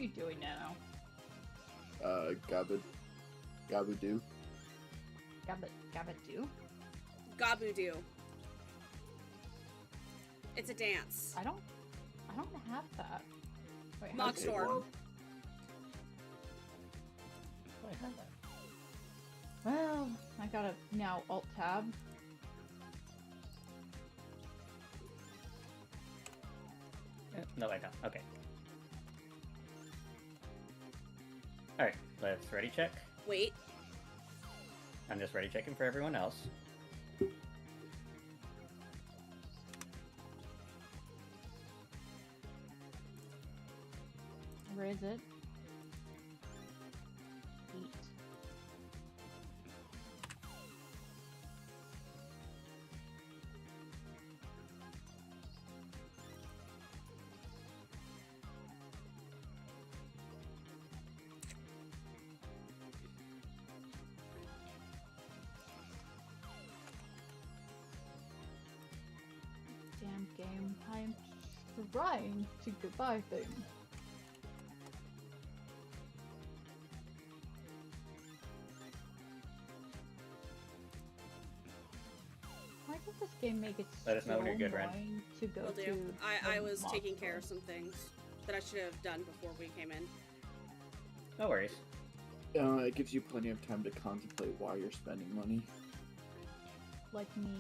are you doing now? Gabadoo. Gabadoo? Gabudoo. It's a dance. I don't have that. Wait, Mock store. I have that. Well, I gotta now alt tab. No, I don't. Okay. Alright, let's ready check. Wait. I'm just ready checking for everyone else. Where is it? Eat. Damn game, I'm trying to goodbye things. Why does this game make it Let us know when so you're good, Ren. annoying to go Will do. to I the was mock taking care store? of some things that I should have done before we came in. No worries. It gives you plenty of time to contemplate why you're spending money. Like me.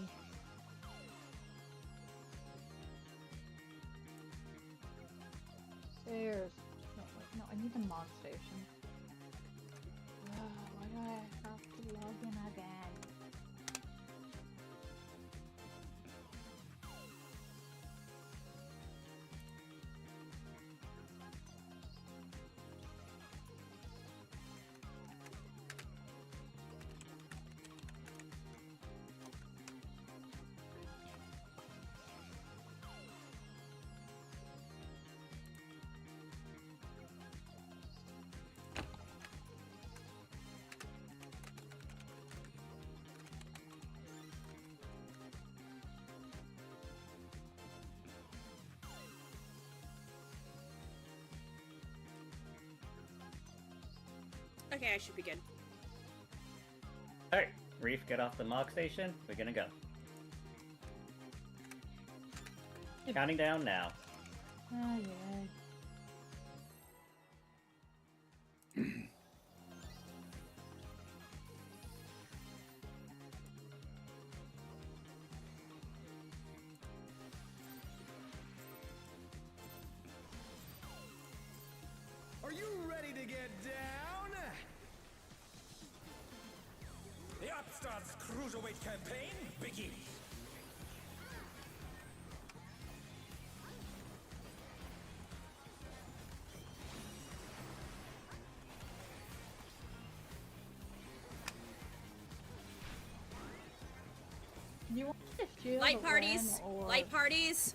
Stairs. No, wait, no, I need the mod station. Why do I have to log in again? Okay, I should be good. Alright, Reef, get off the mock station. We're gonna go. Counting down now. Oh, yeah. Are you ready to get down? The Upstarts Cruiserweight campaign begins. You want to shield Light parties! Ren or Light parties!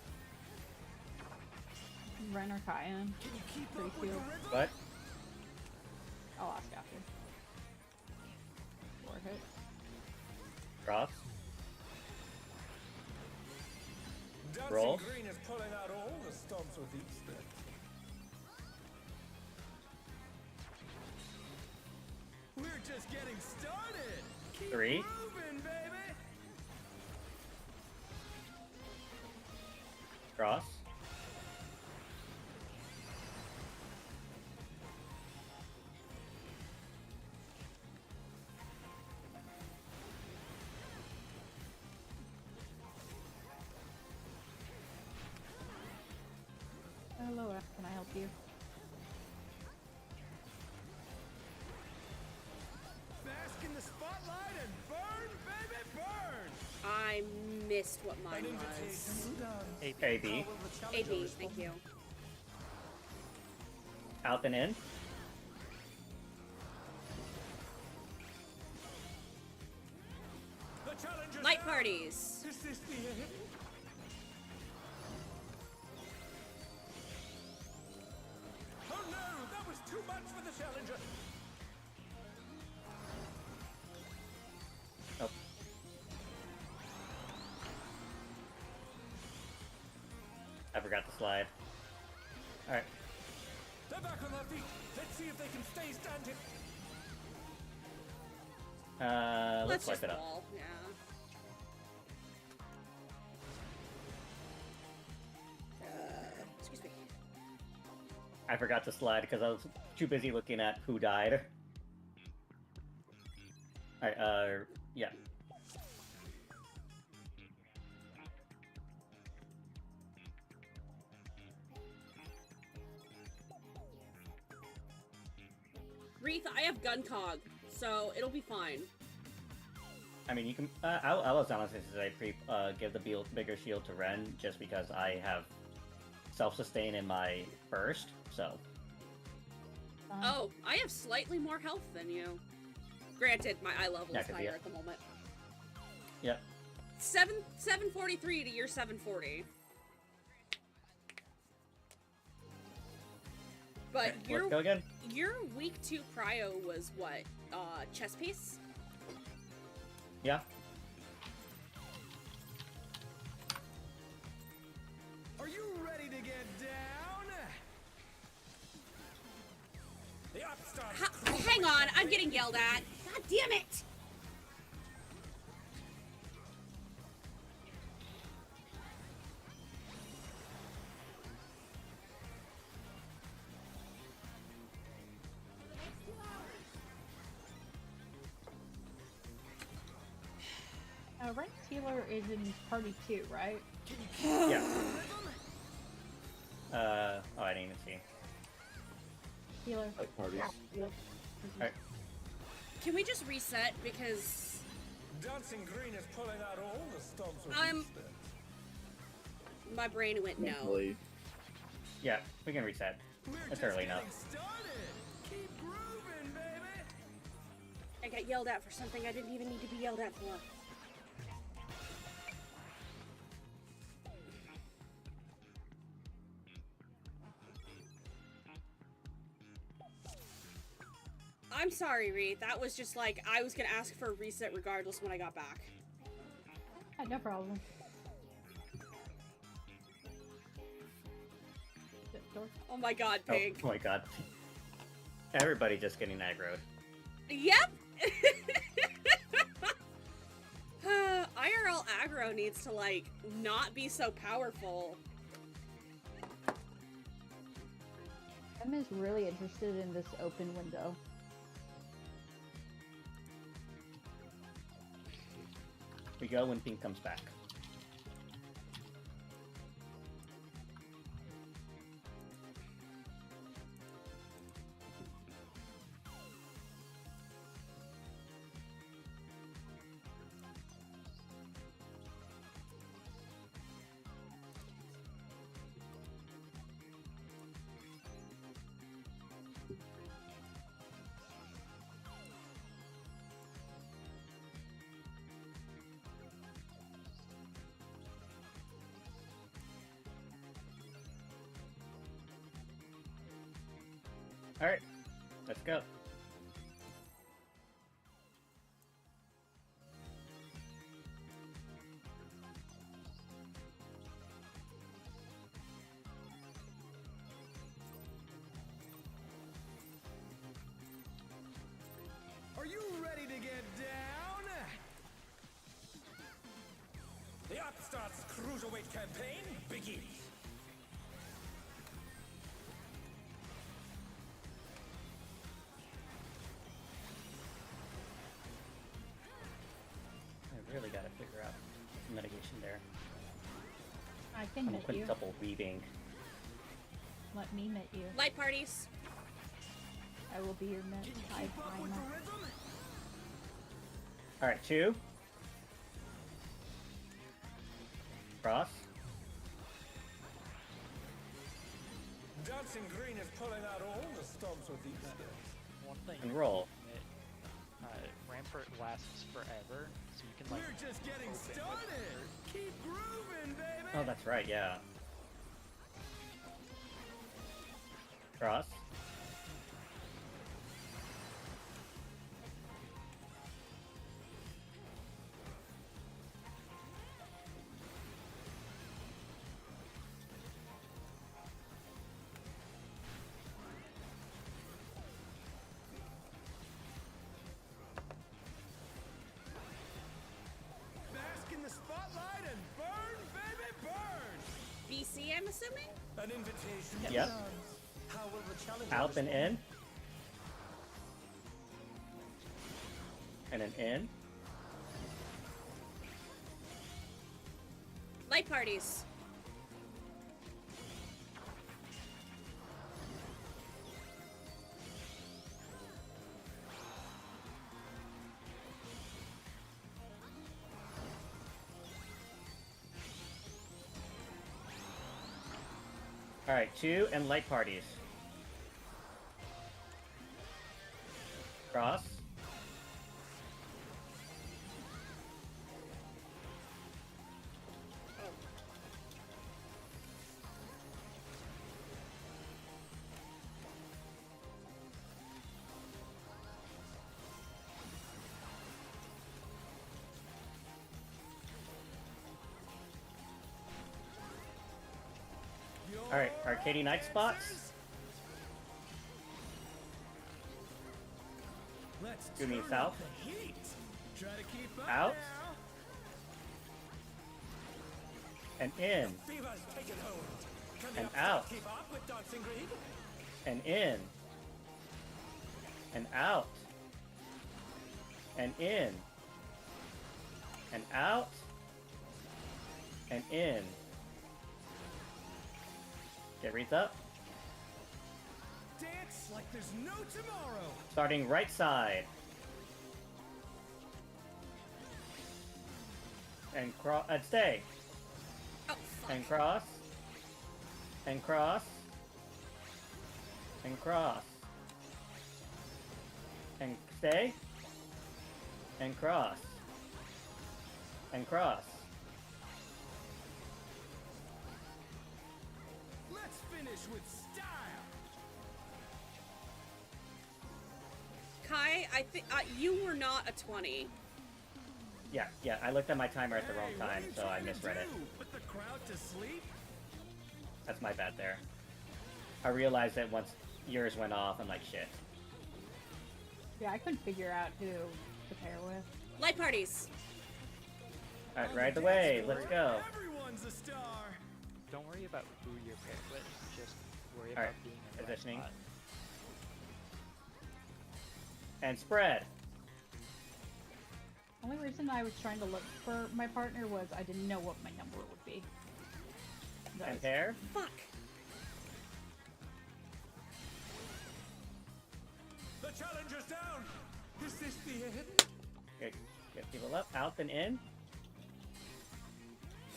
Ren or Cayenne? Can you keep Pretty up with the cute. rhythm? What? I'll ask after. War hit. Cross? Dancing Roll. Green is pulling out all the stops with each step. We're just getting started. Keep 3. moving, baby. Cross? Hello, F, can I help you? Bask in the spotlight and burn, baby, burn. I missed what mine An was. invitation. AB. AB, thank you. Out and in. The challenger's Light out. parties! Is this the end? Oh no, that was too much for the challenger. Nope. I forgot to slide. Alright. They're back on their feet. Let's see if they can stay standing. Let's wipe just it up. wall. Yeah. Excuse me. I forgot to slide because I was too busy looking at who died. Alright, yeah. Wreath, I have gun cog, so it'll be fine. I mean, you can. I was honestly say give the bigger shield to Ren just because I have self-sustain in my burst. So. Oh, I have slightly more health than you. Granted, my eye level Yeah, is 'cause higher at the moment. Yep. 743 to your 740. But Okay, let's go again. your week 2 prio was what? Chess piece? Yeah. Are you ready to get down? The upstart. Hang on, I'm getting yelled at. God damn it! Ranked healer is in party 2, right? Yeah. Oh, I didn't even see. Healer. Like parties. Alright. Can we just reset because Dancing Green is pulling out all the stops with I'm- these steps. my brain went no. Mentally. Yeah, we can reset. We're It's just early getting enough. started. Keep grooving, baby. I got yelled at for something I didn't even need to be yelled at for. I'm sorry, Reed. That was just like, I was gonna ask for a reset regardless when I got back. No problem. Door. Oh my god, Oh, Pink. oh my god. Everybody just getting aggroed. Yep! IRL aggro needs to, like, not be so powerful. Em is really interested in this open window. We go when Pink comes back. Alright, let's go. Are you ready to get down? The Upstarts Cruiserweight campaign begins. I really gotta figure out mitigation there. I can I'm met you. quintuple weaving. Let me met you. Light parties. I will be your met. Can you I keep up with the find rhythm? Alright, 2. Cross. Dancing Green is pulling out all the stops with these steps. One thing And roll. Rampart lasts forever, so you can like. We're just getting open with started. Keep grooving, baby. Oh, that's right, yeah. Cross. I'm assuming? An invitation. Yep. How will the challenger Out and respond? in. And an in. Light parties. Alright, 2 and light parties. Cross. Alright, Arcady Night spots. Let's Give me turn south. up the heat. Try to keep up Out. now. And in. Fever's taken hold. Can the And upstart out. keep up with dancing greed? And in. And out. And in. And out. And in. Get wreath up. Dance like there's no tomorrow. Starting right side. And cross. And stay. Oh, fuck. And cross. And cross. And cross. And stay. And cross. And cross. Let's finish with style. Kai, I think you were not a 20. Yeah, I looked at my timer at the wrong Hey, what time, are you so I trying to misread it. do? Put the crowd to sleep? That's my bad there. I realized that once yours went off, I'm like, shit. Yeah, I couldn't figure out who to pair with. Light parties. Alright, On right the the way, dance let's floor, go. Everyone's a star. Don't worry about who you're paired with. Just worry Alright, about being in the right positioning. spot. And spread. Only reason I was trying to look for my partner was I didn't know what my number would be. That And was- pair. Fuck. The challenger's down. Is this the end? Get people up, out and in.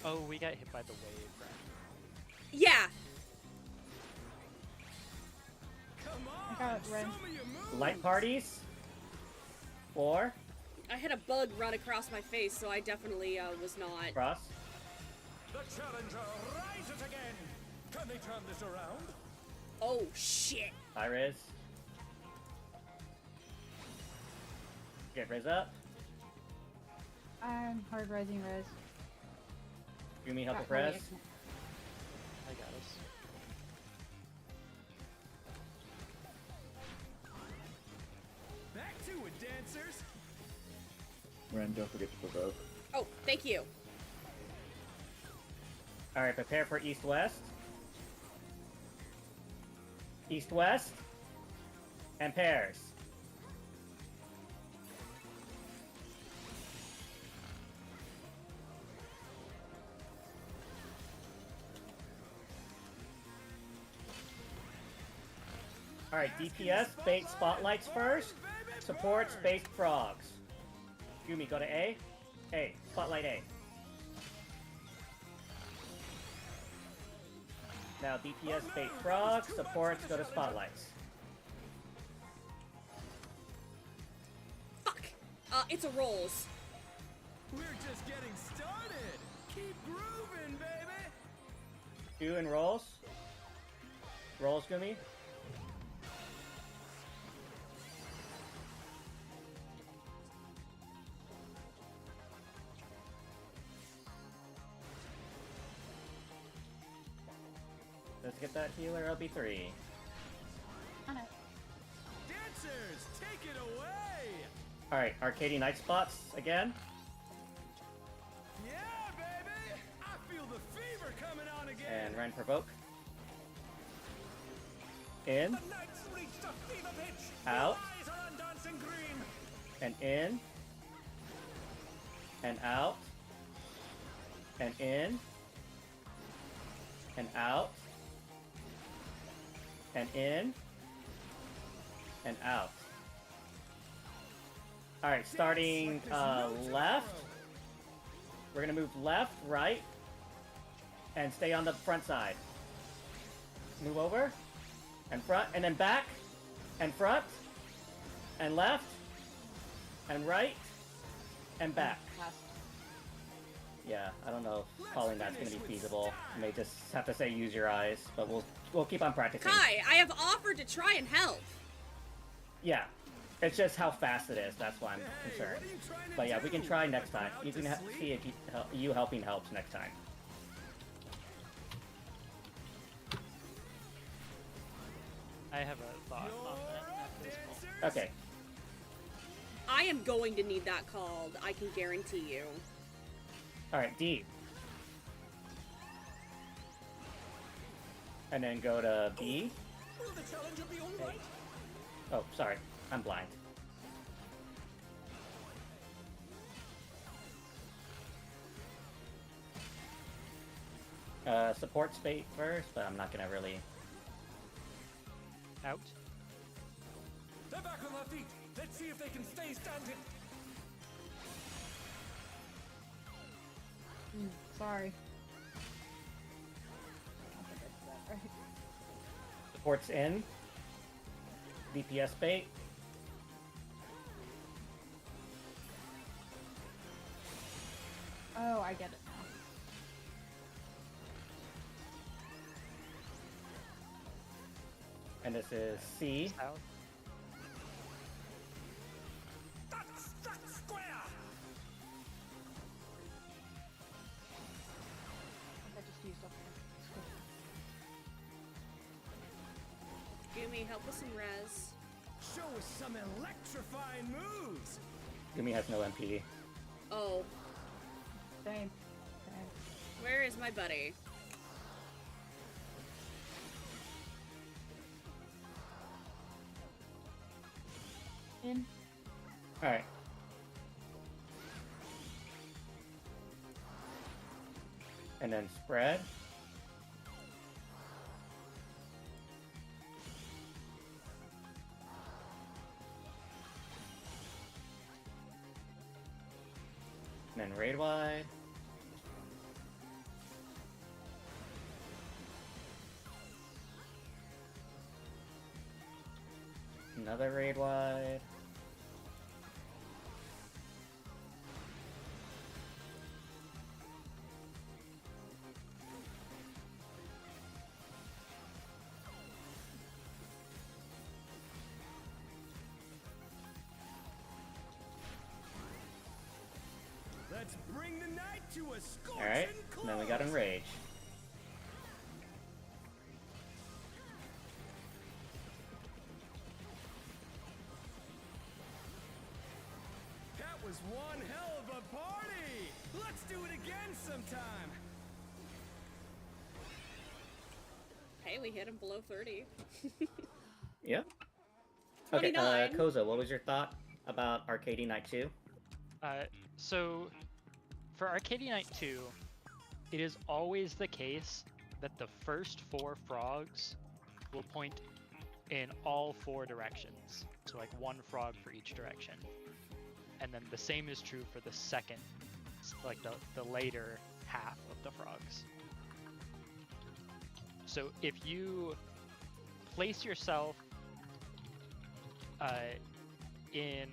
Oh, we got hit by the wave, right? Yeah. Come on. got show red. me your moves. Light parties. 4. I had a bug run across my face, so I definitely was not. Cross. The challenger rises again. Can they turn this around? Oh, shit. High Riz. Get Riz up. I'm hard rising res. Yumi help Ah, the press. no, wait, I got us. Back to it, dancers. Ren, don't forget to provoke. Oh, thank you. Alright, prepare for east-west. East-west. And pairs. Alright, DPS, bait spotlights first. Supports based frogs. Yumi, go to A. A. Spotlight A. Now DPS bait frogs, supports go to spotlights. Fuck. It's a rolls. We're just getting started. Keep grooving, baby. 2 and rolls. Rolls, Gumi. Let's get that healer LB3. On it. Dancers, take it away. Alright, Arcady Night spots again. Yeah, baby. I feel the fever coming on And Ren provoke. In. The night's reached a fever pitch. Out. The eyes are on dancing green. And in. And out. And in. And out. And in. And out. Alright, starting left. We're gonna move left, right, and stay on the front side. Move over, and front, and then back, and front, and left, and right, and back. Yeah, I don't know if calling that's gonna be feasible. You may just have to say use your eyes, but we'll keep on practicing. Kai, I have offered to try and help. Yeah, it's just how fast it is. That's why I'm concerned. But yeah, we can try next time. You can see if you helping helps next time. I have a thought on that after this call. Okay. I am going to need that called, I can guarantee you. Alright, D. And then go to B. Will the challenger be all right? Oh, sorry. I'm blind. Support spate first, but I'm not gonna really... Out. They're back on their feet. Let's see if they can stay standing. Sorry. I think I did that right. Support's in. DPS bait. Oh, I get it now. And this is C. Out. That's square. I just used up Gumi, help with some res. Show us some electrifying moves. Gumi has no MP. Oh, Same. where is my buddy? In. Alright. And then spread. And then raid wide. Another raid wide. Let's bring the night to a scorching Alright, close. and then we got Enrage. That was one hell of a party. Let's do it again sometime. Hey, we hit him below 30. Yep. Okay, 29. Koza, what was your thought about Arcady Night 2? So, for Arcadia Night 2, it is always the case that the first 4 frogs will point in all 4 directions. So like 1 frog for each direction. And then the same is true for the second, like the later half of the frogs. So if you place yourself in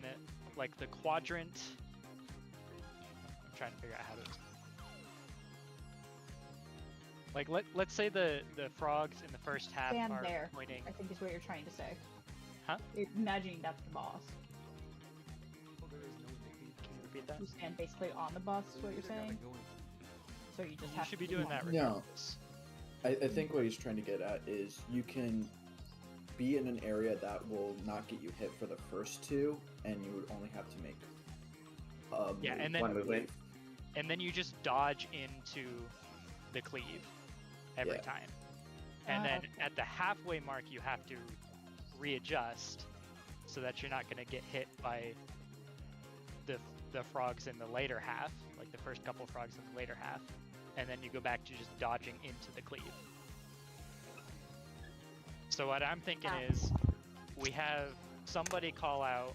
like the quadrant, I'm trying to figure out how to. Like let's say the frogs in the first half Stand are there. pointing. I think is what you're trying to say. Huh? You're imagining that's the boss. Can you repeat that? You stand basically on the boss is what you're saying. So you just You have should to be doing that No. regardless. I think what he's trying to get at is you can be in an area that will not get you hit for the first 2, and you would only have to make Yeah, and One then movement. and then you just dodge into the cleave. every Yeah. time. And then okay. at the halfway mark, you have to readjust so that you're not going to get hit by the frogs in the later half, like the first couple frogs in the later half. And then you go back to just dodging into the cleave. So what I'm thinking is we have somebody call out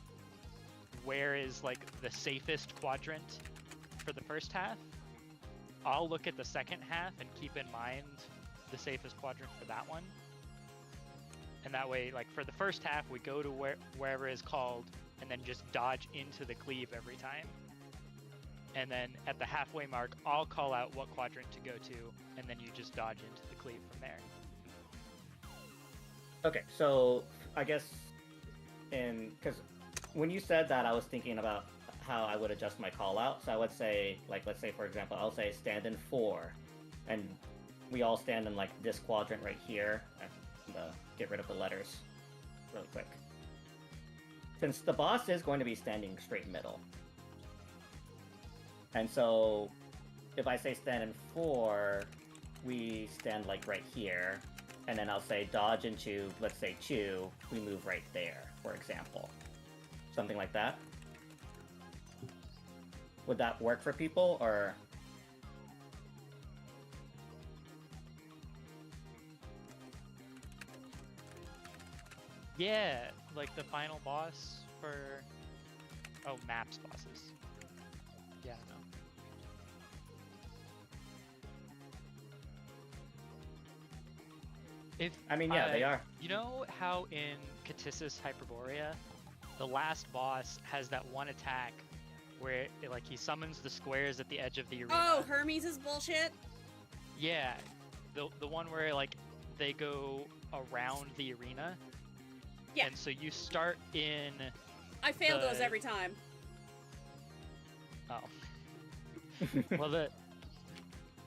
where is like the safest quadrant for the first half. I'll look at the second half and keep in mind the safest quadrant for that one. And that way, like for the first half, we go to wherever is called and then just dodge into the cleave every time. And then at the halfway mark, I'll call out what quadrant to go to, and then you just dodge into the cleave from there. Okay, so I guess because when you said that, I was thinking about how I would adjust my call out. So I would say, like, let's say for example, I'll say stand in 4, and we all stand in like this quadrant right here. And, get rid of the letters really quick. Since the boss is going to be standing straight middle, and so if I say stand in 4, we stand like right here. And then I'll say dodge into, let's say 2, we move right there, for example. Something like that. Would that work for people, or? Yeah, like the final boss for... Oh, maps bosses. Yeah, no. If I mean, yeah, they are. You know how in Catissus Hyperborea, the last boss has that one attack where like he summons the squares at the edge of the arena? Oh, Hermes is bullshit? Yeah, the one where like they go around the arena. Yeah. And so you start in... I fail those every time. Oh. Well,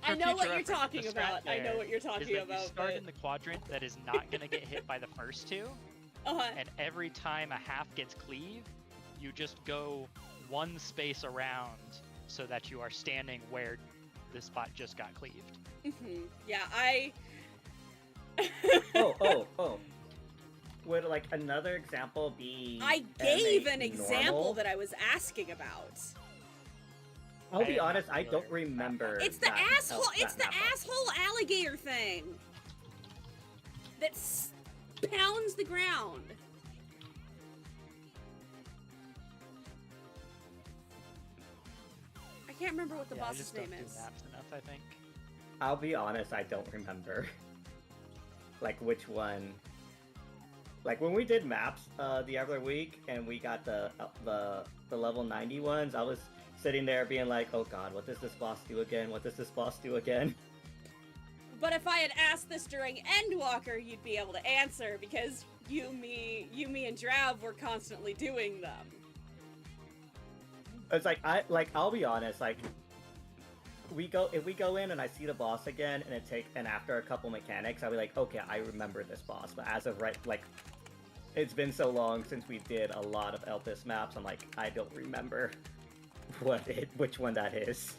I for know what future you're reference, talking the strat about. I know there what you're is talking that about. You start but... in the quadrant that is not going to get hit by the first two, and every time a half gets cleaved, you just go one space around so that you are standing where the spot just got cleaved. Yeah, I... Oh. Would like another example be? I gave M8 an example normal? that I was asking about. I'll be I am honest, not I don't familiar with that remember. It's the that- asshole. that It's the map. asshole alligator thing that pounds the ground. I can't remember what the Yeah, I boss's just name don't do is. maps enough, I think. I'll be honest, I don't remember. Like which one. Like when we did maps the other week and we got the level 90 ones, I was sitting there being like, oh god, what does this boss do again? What does this boss do again? But if I had asked this during Endwalker, you'd be able to answer because you, me, and Drav were constantly doing them. It's like I'll be honest, like if we go in and I see the boss again and after a couple mechanics, I'll be like, okay, I remember this boss. But as of right, like it's been so long since we did a lot of Elpis maps, I'm like, I don't remember which one that is.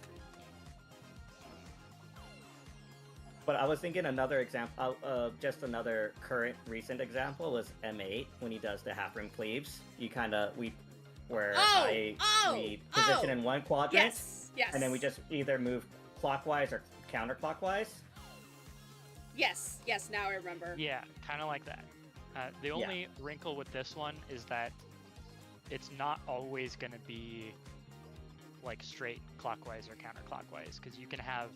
But I was thinking another example, just another recent example was M8 when he does the half rim cleaves. You we position in one quadrant, Yes. and then we just either move clockwise or counterclockwise. Yes. Now I remember. Yeah, kind of like that. The only wrinkle with this one is that it's not always going to be like straight clockwise or counterclockwise, because you can have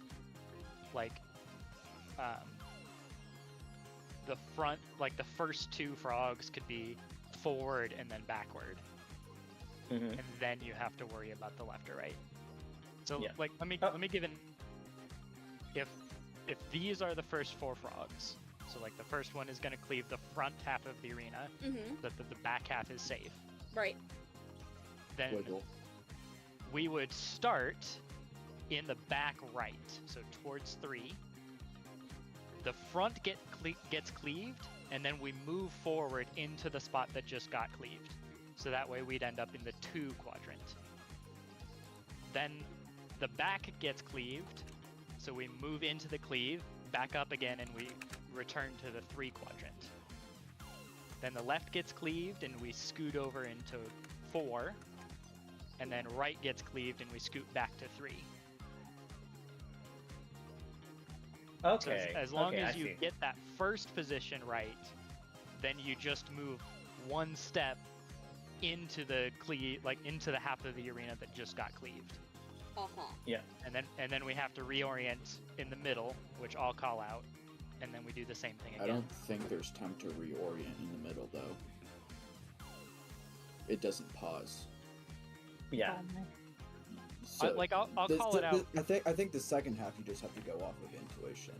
like the front, like the first two frogs could be forward and then backward, and then you have to worry about the left or right. So like let me give an if these are the first 4 frogs, so like the first one is going to cleave the front half of the arena, so that the back half is safe. Right. Then Wiggle. we would start in the back right, so towards 3. The front gets cleaved, and then we move forward into the spot that just got cleaved. So that way we'd end up in the 2 quadrant. Then the back gets cleaved, so we move into the cleave, back up again and we return to the 3 quadrant. Then the left gets cleaved and we scoot over into 4. And then right gets cleaved and we scoot back to 3. Okay. So as long okay, as I you see. get that first position right, then you just move 1 step into the into the half of the arena that just got cleaved. Yeah. And then we have to reorient in the middle, which I'll call out, and then we do the same thing I again. don't think there's time to reorient in the middle, though. It doesn't pause. Yeah. So I'll call it out. I think the second half you just have to go off of intuition.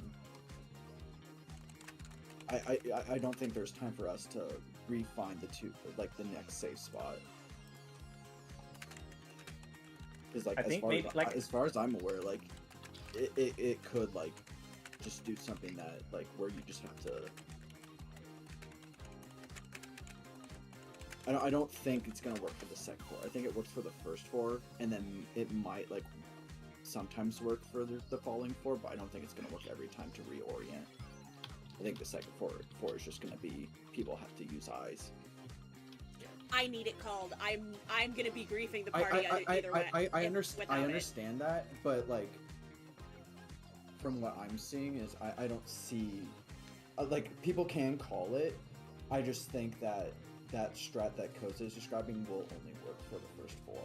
I don't think there's time for us to refine the next safe spot. Because as far as I'm aware, it could just do something that where you just have to. I don't think it's gonna work for the second 4. I think it works for the first 4, and then it might sometimes work for the following 4, but I don't think it's gonna work every time to reorient. I think the second 4 is just gonna be people have to use eyes. I need it called. I'm gonna be griefing the party either way. I understand that, but from what I'm seeing is I don't see people can call it. I just think that strat that Koza is describing will only work for the first 4,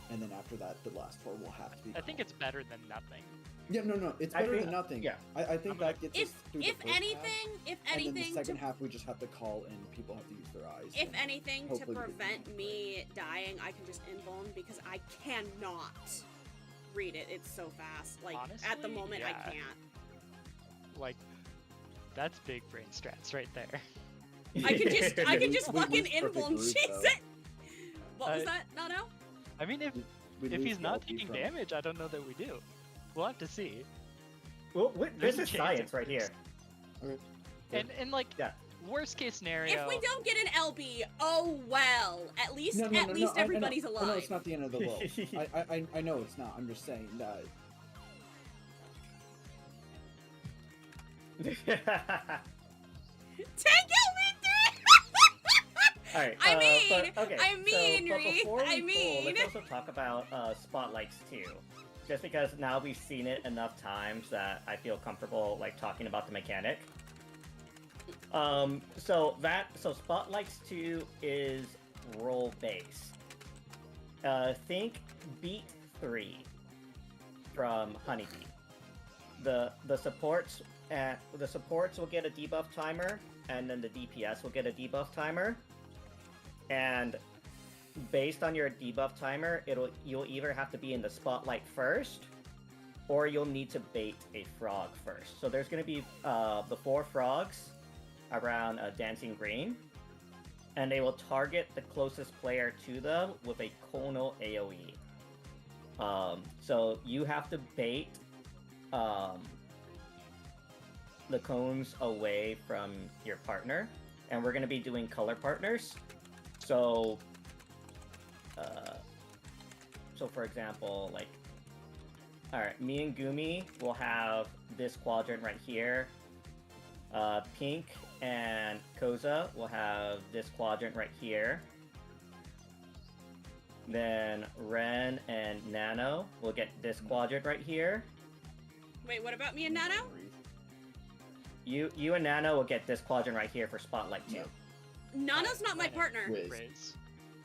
and then after that the last 4 will have to be. I think it's better than nothing. Yeah, no, it's better than nothing. Yeah, I think that gets us through the if first anything, half, and then the second half we just have to call and people have to use their eyes. If and anything, to hopefully we can prevent do me dying, I can just invuln because I cannot read it. It's so fast. At the Honestly, moment, I yeah. can't. That's big brain strats right there. I can just We fucking lose perfect invuln. root, Jeez though. it. What was Uh, that? No. I mean, if We lose he's the not LP taking from- damage, I don't know that we do. We'll have to see. Well, There's this a is chance science it right here. Okay. And Yeah. worst case scenario. If we don't get an LB, oh well. At least No, everybody's I know alive. it's not the end of the world. I know it's not. I'm just saying that. Take it, All right. I mean, but before we pull, let's also talk about spotlights too. Just because now we've seen it enough times that I feel comfortable talking about the mechanic. So spotlights 2 is role based. Think Beat 3 from Honeybee. The supports will get a debuff timer, and then the DPS will get a debuff timer. And based on your debuff timer, you'll either have to be in the spotlight first, or you'll need to bait a frog first. So there's going to be the 4 frogs around Dancing Green, and they will target the closest player to them with a conal AoE. So you have to bait the cones away from your partner, and we're going to be doing color partners. So for example, alright, me and Gumi will have this quadrant right here. Pink and Koza will have this quadrant right here. Then Ren and Nano will get this quadrant right here. Wait, what about me and Nano? You and Nano will get this quadrant right here for Spotlight 2. Nano's not my partner. Riz.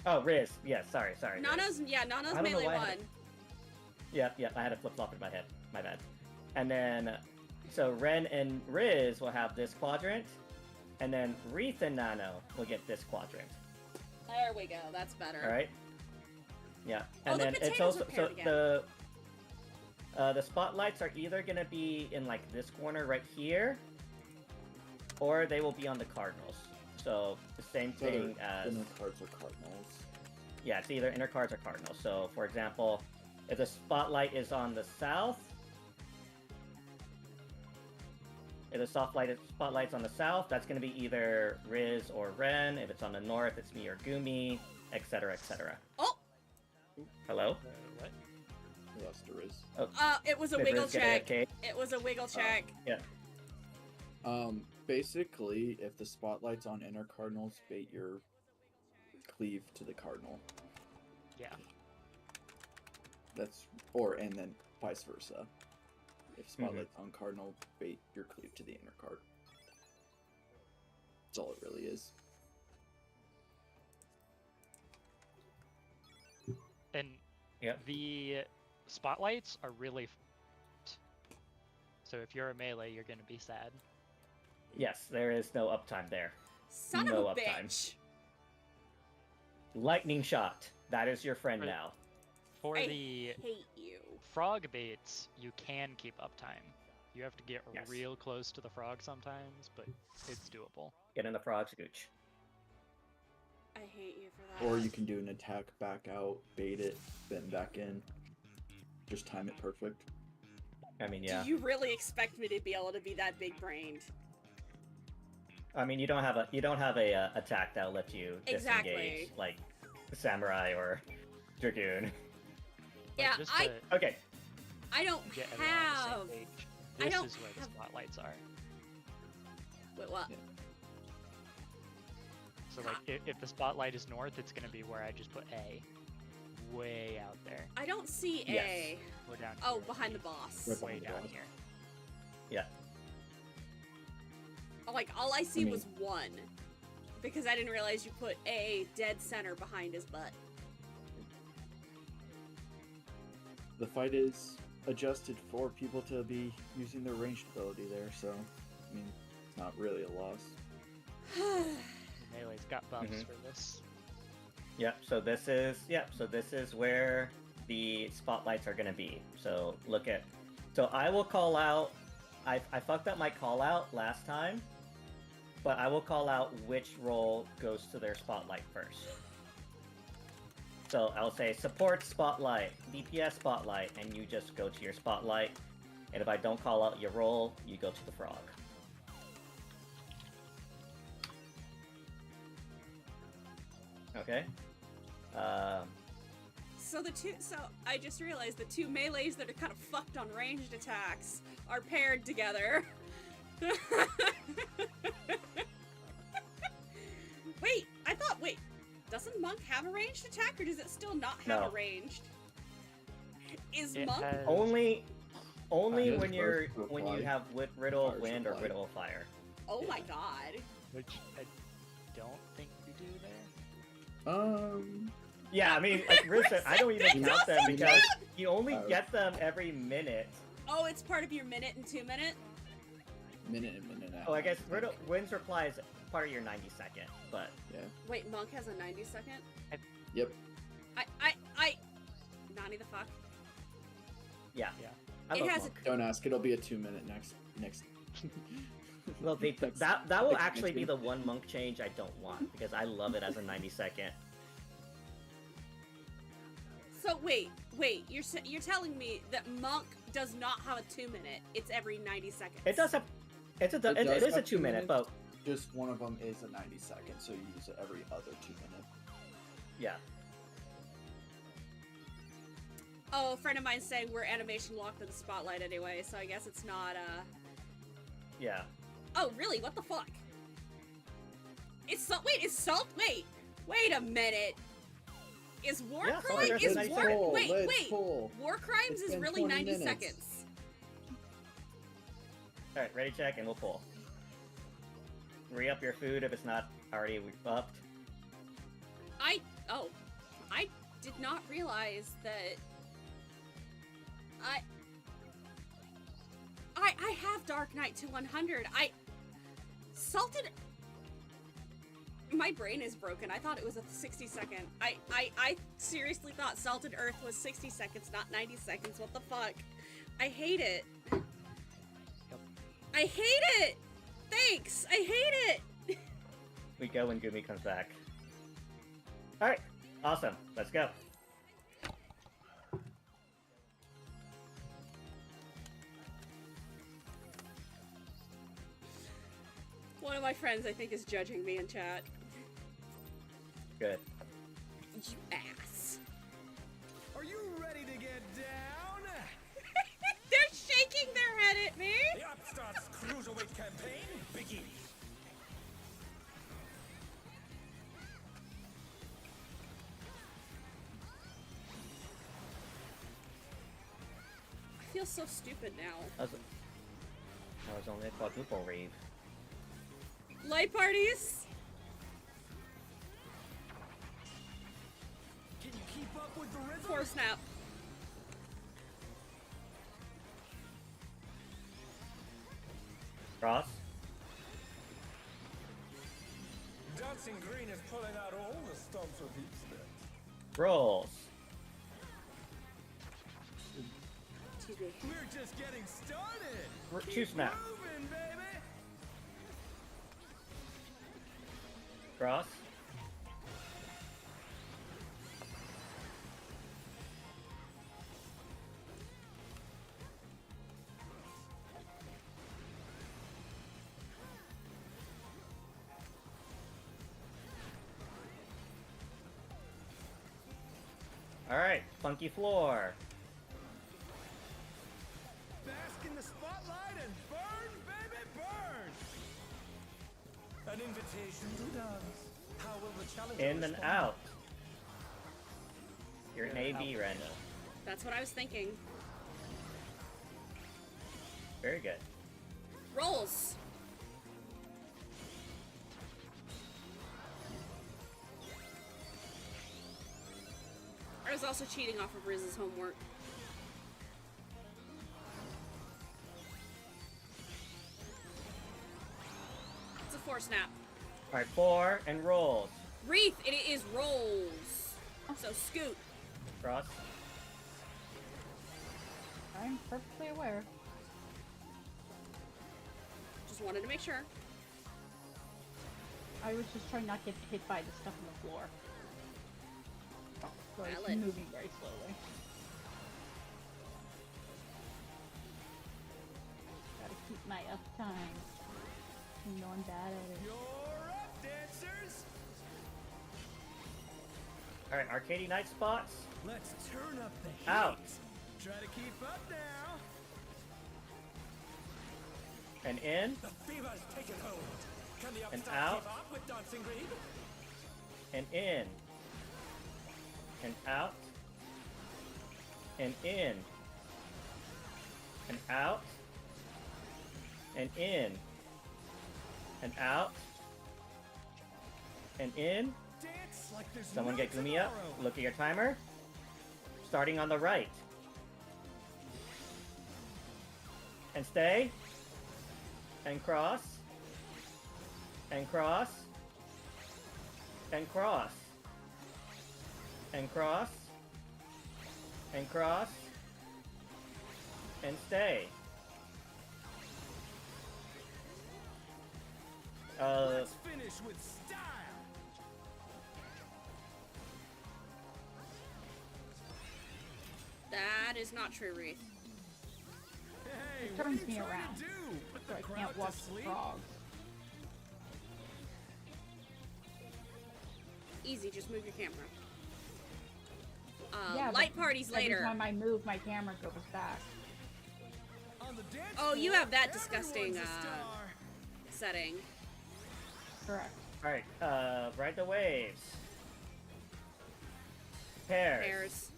Oh, Riz. Yeah, sorry. Nano's Riz. Nano's I don't know melee why I one. had Yeah, I had a flip-flop in my head. My bad. And then, so Ren and Riz will have this quadrant, and then Wreath and Nano will get this quadrant. There we go. That's better. All right. Yeah, Oh, and the then it's potatoes also are paired again. the spotlights are either gonna be in this corner right here, or they will be on the cardinals. So the same thing as inner cards or cardinals. Yeah, it's either inner cards or cardinals. So for example, if the spotlight is on the south, if the spotlight's on the south, that's going to be either Riz or Ren. If it's on the north, it's me or Gumi, etc., etc. Oh! Hello? What? Hello? Buster is. It was a Did wiggle Riz get check. AFK? It was a wiggle check. Yeah. Basically, if the spotlight's on inner cardinals, bait your cleave to the cardinal. Yeah. And then vice versa. If spotlight's on cardinal, bait your cleave to the inner card. That's all it really is. And Yep. the spotlights are really so if you're a melee, you're gonna be sad. Yes, there is no uptime there. Son No of a uptime. bitch. Lightning shot. That is your friend Right. now. For I the hate you. frog baits, you can keep uptime. You have to get Yes. real close to the frog sometimes, but it's doable. Get in the frog scooch. I hate you for that. Or you can do an attack back out, bait it, then back in. Just time it perfect. I mean, yeah. Do you really expect me to be able to be that big brained? I mean, you don't have a attack that'll let you Exactly. disengage like samurai or dragoon. But Yeah, just I- to I get don't everyone on have. the same page, I this don't is where the have- spotlights are. Wait, what? Yeah. So like, if the spotlight is north, it's gonna be where I just put A, way out there. I don't see Yes. A. We're down. Oh, here. behind the boss. Right. Way behind the down boss. here. Yeah. Like, all I see I mean- was one. Because I didn't realize you put A dead center behind his butt. The fight is adjusted for people to be using their ranged ability there, so I mean, it's not really a loss. Melee's got buffs Mhm. for this. Yep. So this is where the spotlights are gonna be. So look at. So I will call out. I fucked up my call out last time, but I will call out which role goes to their spotlight first. So I'll say support spotlight, DPS spotlight, and you just go to your spotlight. And if I don't call out your role, you go to the frog. Okay. So I just realized the two melees that are kind of fucked on ranged attacks are paired together. Wait, doesn't Monk have a ranged attack, or does it still not have No. a ranged? Is It Monk? has Only Yes, when reply. you have riddle of Fire's wind or reply. riddle of fire. Oh my god. which I don't think you do there. Yeah, I mean, like Riz said, I don't even It count them doesn't because you only Oh. get them every minute. Oh, it's part of your minute and 2 minute? Minute and minute and a Oh, I half, guess think. riddle wind's reply is part of your 90-second, but Yeah. Wait, Monk has a 90-second? Yep. Nani the fuck? yeah. Yeah. I It love has Monk. Don't ask. It'll be a 2-minute next. Well, Next- that will next actually be meeting. the one Monk change I don't want because I love it as a 90-second. So wait, you're telling me that Monk does not have a 2 minute? It's every 90 seconds. It does have. It is does a have 2 minute, 2 but Just one of them is a 90-second, so you use it every other 2 minutes. yeah. Oh, a friend of mine's saying we're animation locked in the spotlight anyway, so I guess it's not. Yeah. Oh, really? What the fuck? It's salt. Wait, is salt? Wait a minute. Is war Yeah, crime? Salt Is Earth is war? 90 Pull, Wait, let's wait. pull. War crimes It's is been really 20 90 minutes. seconds. All right, ready, check, and we'll pull. Re-up your food if it's not already upped. I did not realize that. I have Dark Knight to 100. Salted. My brain is broken. I thought it was a 60-second. I seriously thought Salted Earth was 60 seconds, not 90 seconds. What the fuck? I hate it. I hate it! Thanks! I hate it! We go when Gumi comes back. All right, awesome. Let's go. One of my friends, I think, is judging me in chat. Good. You ass. Are you ready to get down? feel so stupid now. That was only a quadruple rave. Light parties? Can you keep up with the rhythm? Four snap. Cross. Dancing Green is pulling out all the stops with each step. Rolls. Excuse me. We're just getting started. Two snap. Moving, baby. Cross. Alright, funky floor. Bask in the spotlight and burn, baby, burn. An invitation to dance. How will the challenger In and respond? out. You're an AB, Ren. That's what I was thinking. Very good. Rolls. I was also cheating off of Riz's homework. It's a four snap. Alright, 4 and rolls. Wreath, it is rolls. So scoot. Cross. I'm perfectly aware. Just wanted to make sure. I was just trying not to get hit by the stuff on the floor. So it's Valid. moving very slowly. Gotta keep my up time. You know I'm bad at it. You're up, dancers. Alright, Arcady Night spots. Let's turn up the heat. Out. Try to keep up now. And in. The fever's taken hold. Can the And upstart out. keep up with Dancing Green? And in. And out. And in. And out. And in. And out. And in. Dance like there's Someone no get Gumi up. tomorrow. Look at your timer. Starting on the right. And stay. And cross. And cross. And cross. And cross. And cross. And stay. Let's finish with style. That is not true, Wreath. Hey, It what are turns you me trying to around, do? Put so the I crowd can't to watch the sleep? frogs. Easy, just move your camera. Yeah, Light but parties later. Every time I move, my camera goes back. On the dance Oh, you floor, have that disgusting, everyone's a star. setting. Correct. Alright, ride the waves. Pairs. Pairs.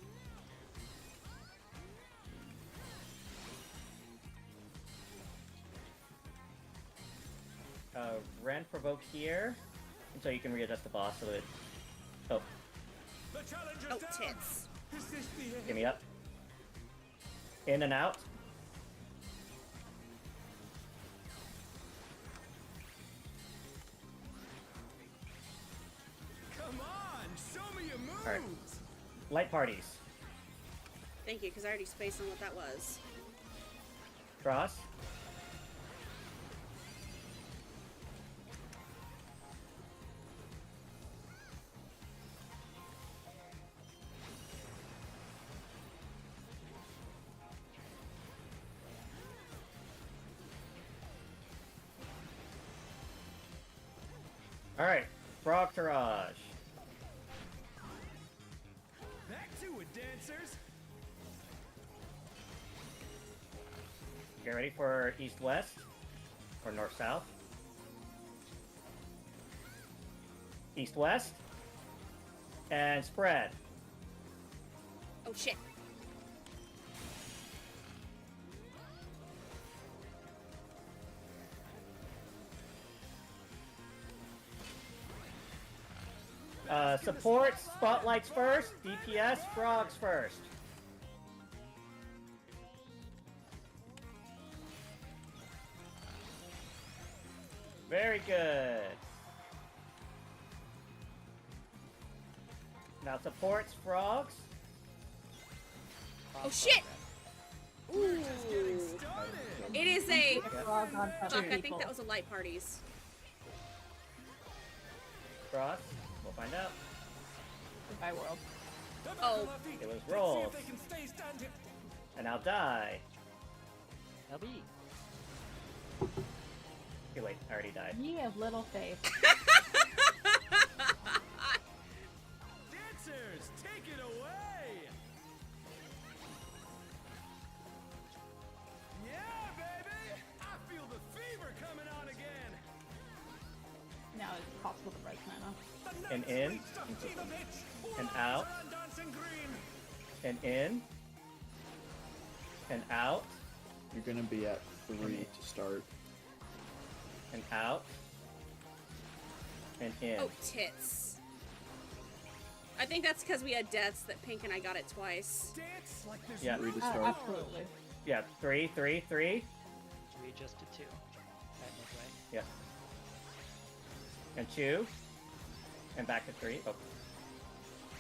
Ren provoke here. And so you can readjust the boss so that it... Oh, The challenger's Oh, down. tits. Is this the end? give me up. In and out. Come on, show me your moves. Alright. Light parties. Thank you, because I already spaced on what that was. Cross. Alright, Frog Tarage. Back to it, dancers. Get ready for east-west or north-south. East-west. And spread. Oh shit. Support, spotlights first, DPS, frogs first. Very good. Now supports, frogs. Oh shit! Ooh. It is a... Frog on top of Fuck, I think people. that was a light parties. Cross. We'll find out. Goodbye, world. Oh. It was rolls. And I'll die. LB. Okay, wait, I already died. Ye of little faith. Dancers, take it away! Yeah, baby! I feel the fever coming on again! Now it's possible to res mana. And in. And out. And in. And out. You're gonna be at 3 to start. And out. And in. Oh, tits. I think that's because we had deaths that Pink and I got it twice. Dance like there's Yeah. 3 to start. Absolutely. Yeah, 3, 3, 3. We adjusted 2. At midway. Yeah. And 2. And back to 3. Oh,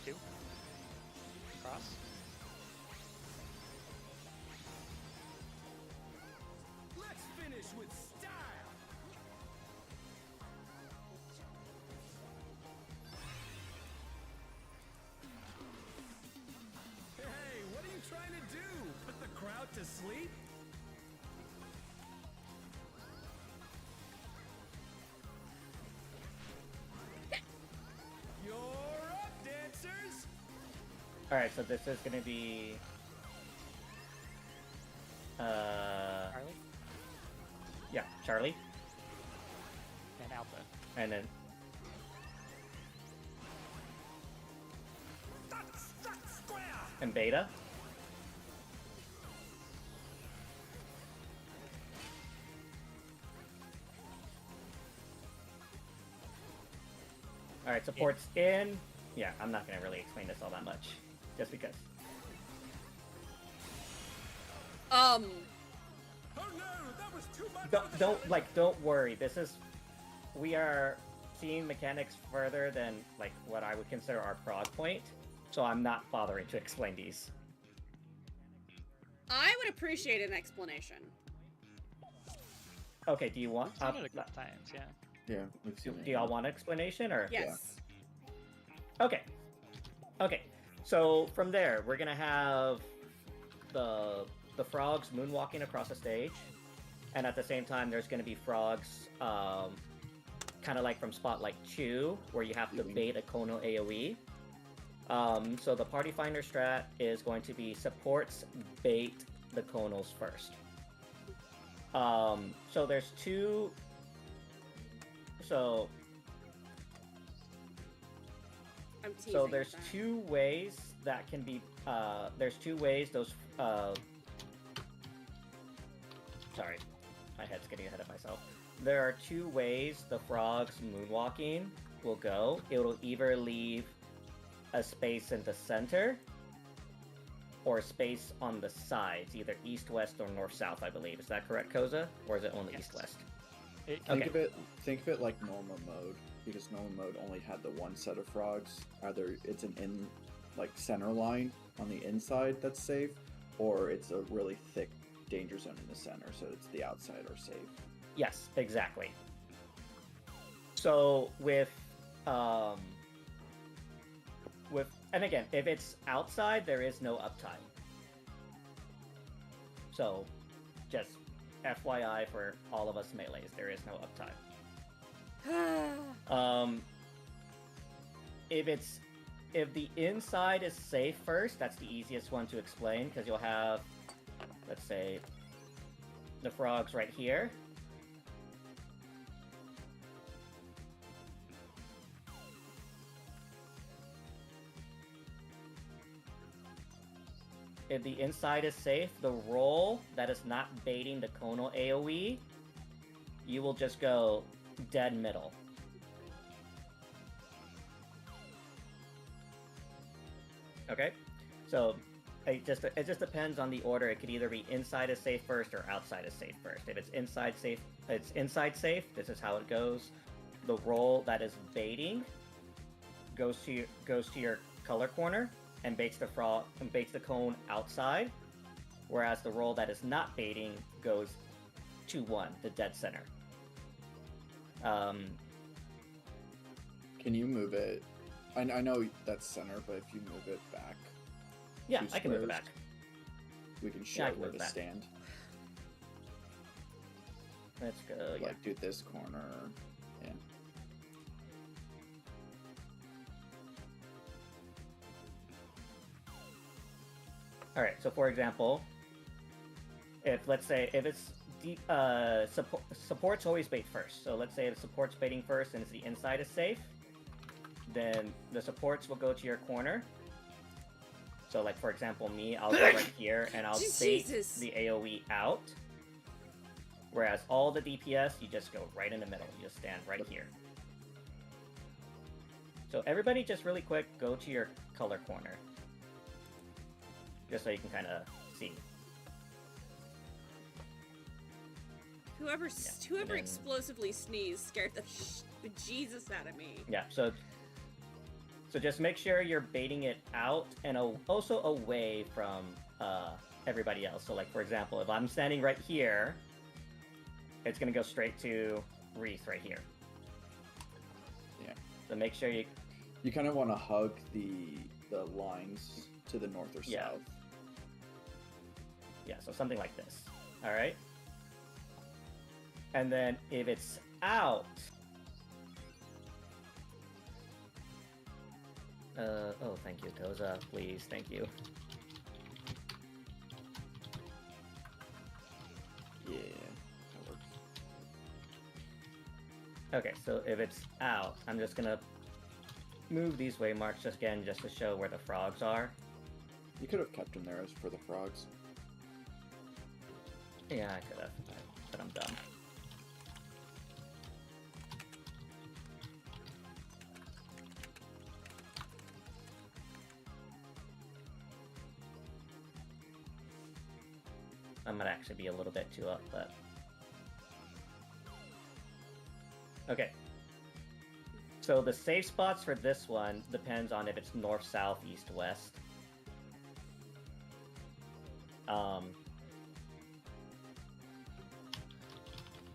2. Cross. Let's finish with style! Hey, what are you trying to do? Put the crowd to sleep? You're up, dancers! alright, so this is gonna be. Charlie. Yeah, Charlie. And Alpha. And then. That's square! And Beta. Alright, supports in. Yeah, I'm not gonna really explain this all that much. Just because. Oh no, that was too much! Don't worry. This is, we are seeing mechanics further than like what I would consider our prog point, so I'm not bothering to explain these. I would appreciate an explanation. Okay, do you want? We've seen it a couple times, yeah. Yeah, we've seen it. Do y'all want an explanation or? Yes. Okay. Okay. So from there, we're gonna have the frogs moonwalking across the stage, and at the same time, there's gonna be frogs, kind of like from Spotlight 2, where you have to bait a Kono AOE. So the Party Finder strat is going to be supports bait the Konos first. So there's two. So I'm teasing. So there's with that. 2 ways that can be, there's 2 ways those, sorry, my head's getting ahead of myself. There are 2 ways the frog's moonwalking will go. It will either leave a space in the center, or space on the sides, either east-west or north-south, I believe. Is that correct, Koza? Or is it only Yes. east-west? It Think can, of it like normal mode, because normal mode only had the one set of frogs. Either it's an in like center line on the inside that's safe, or it's a really thick danger zone in the center, so it's the outside are safe. Yes, exactly. So and again, if it's outside, there is no uptime. So, just FYI for all of us melees, there is no uptime. If the inside is safe first, that's the easiest one to explain, because you'll have, let's say, the frogs right here. If the inside is safe, the roll that is not baiting the Kono AoE, you will just go dead middle. Okay, so it just depends on the order. It could either be inside is safe first or outside is safe first. If it's inside safe, it's inside safe. This is how it goes. The roll that is baiting goes to your color corner and baits the cone outside, whereas the roll that is not baiting goes to 1, the dead center. Can you move it? I know that's center, but if you move it back, Yeah, 2 I can move it squares, back. we can show Yeah, I can where move to it back. stand. Let's go. Yeah. Like do this corner. Yeah. All right. So for example, let's say it's support's always bait first. So let's say if support's baiting first and it's the inside is safe, then the supports will go to your corner. So like for example, me, I'll go right here and I'll bait Jesus. the AoE out. Whereas all the DPS, you just go right in the middle. You just stand right here. So everybody just really quick, go to your color corner. Just so you can kind of see. Whoever and then- explosively sneezed scared the Jesus out of me. Yeah, so just make sure you're baiting it out and also away from everybody else. So like for example, if I'm standing right here, it's gonna go straight to Wreath right here. Yeah. So make sure you kind of want to hug the lines to the north or Yeah. south. Yeah, so something like this. All right. And then if it's out, oh, thank you, Toza. Please, thank you. Yeah, that works. Okay, so if it's out, I'm just gonna move these waymarks just to show where the frogs are. You could have kept them there as for the frogs. Yeah, I could have, but I'm dumb. I might actually be a little bit too up, but... Okay. So the safe spots for this one depends on if it's north, south, east, west.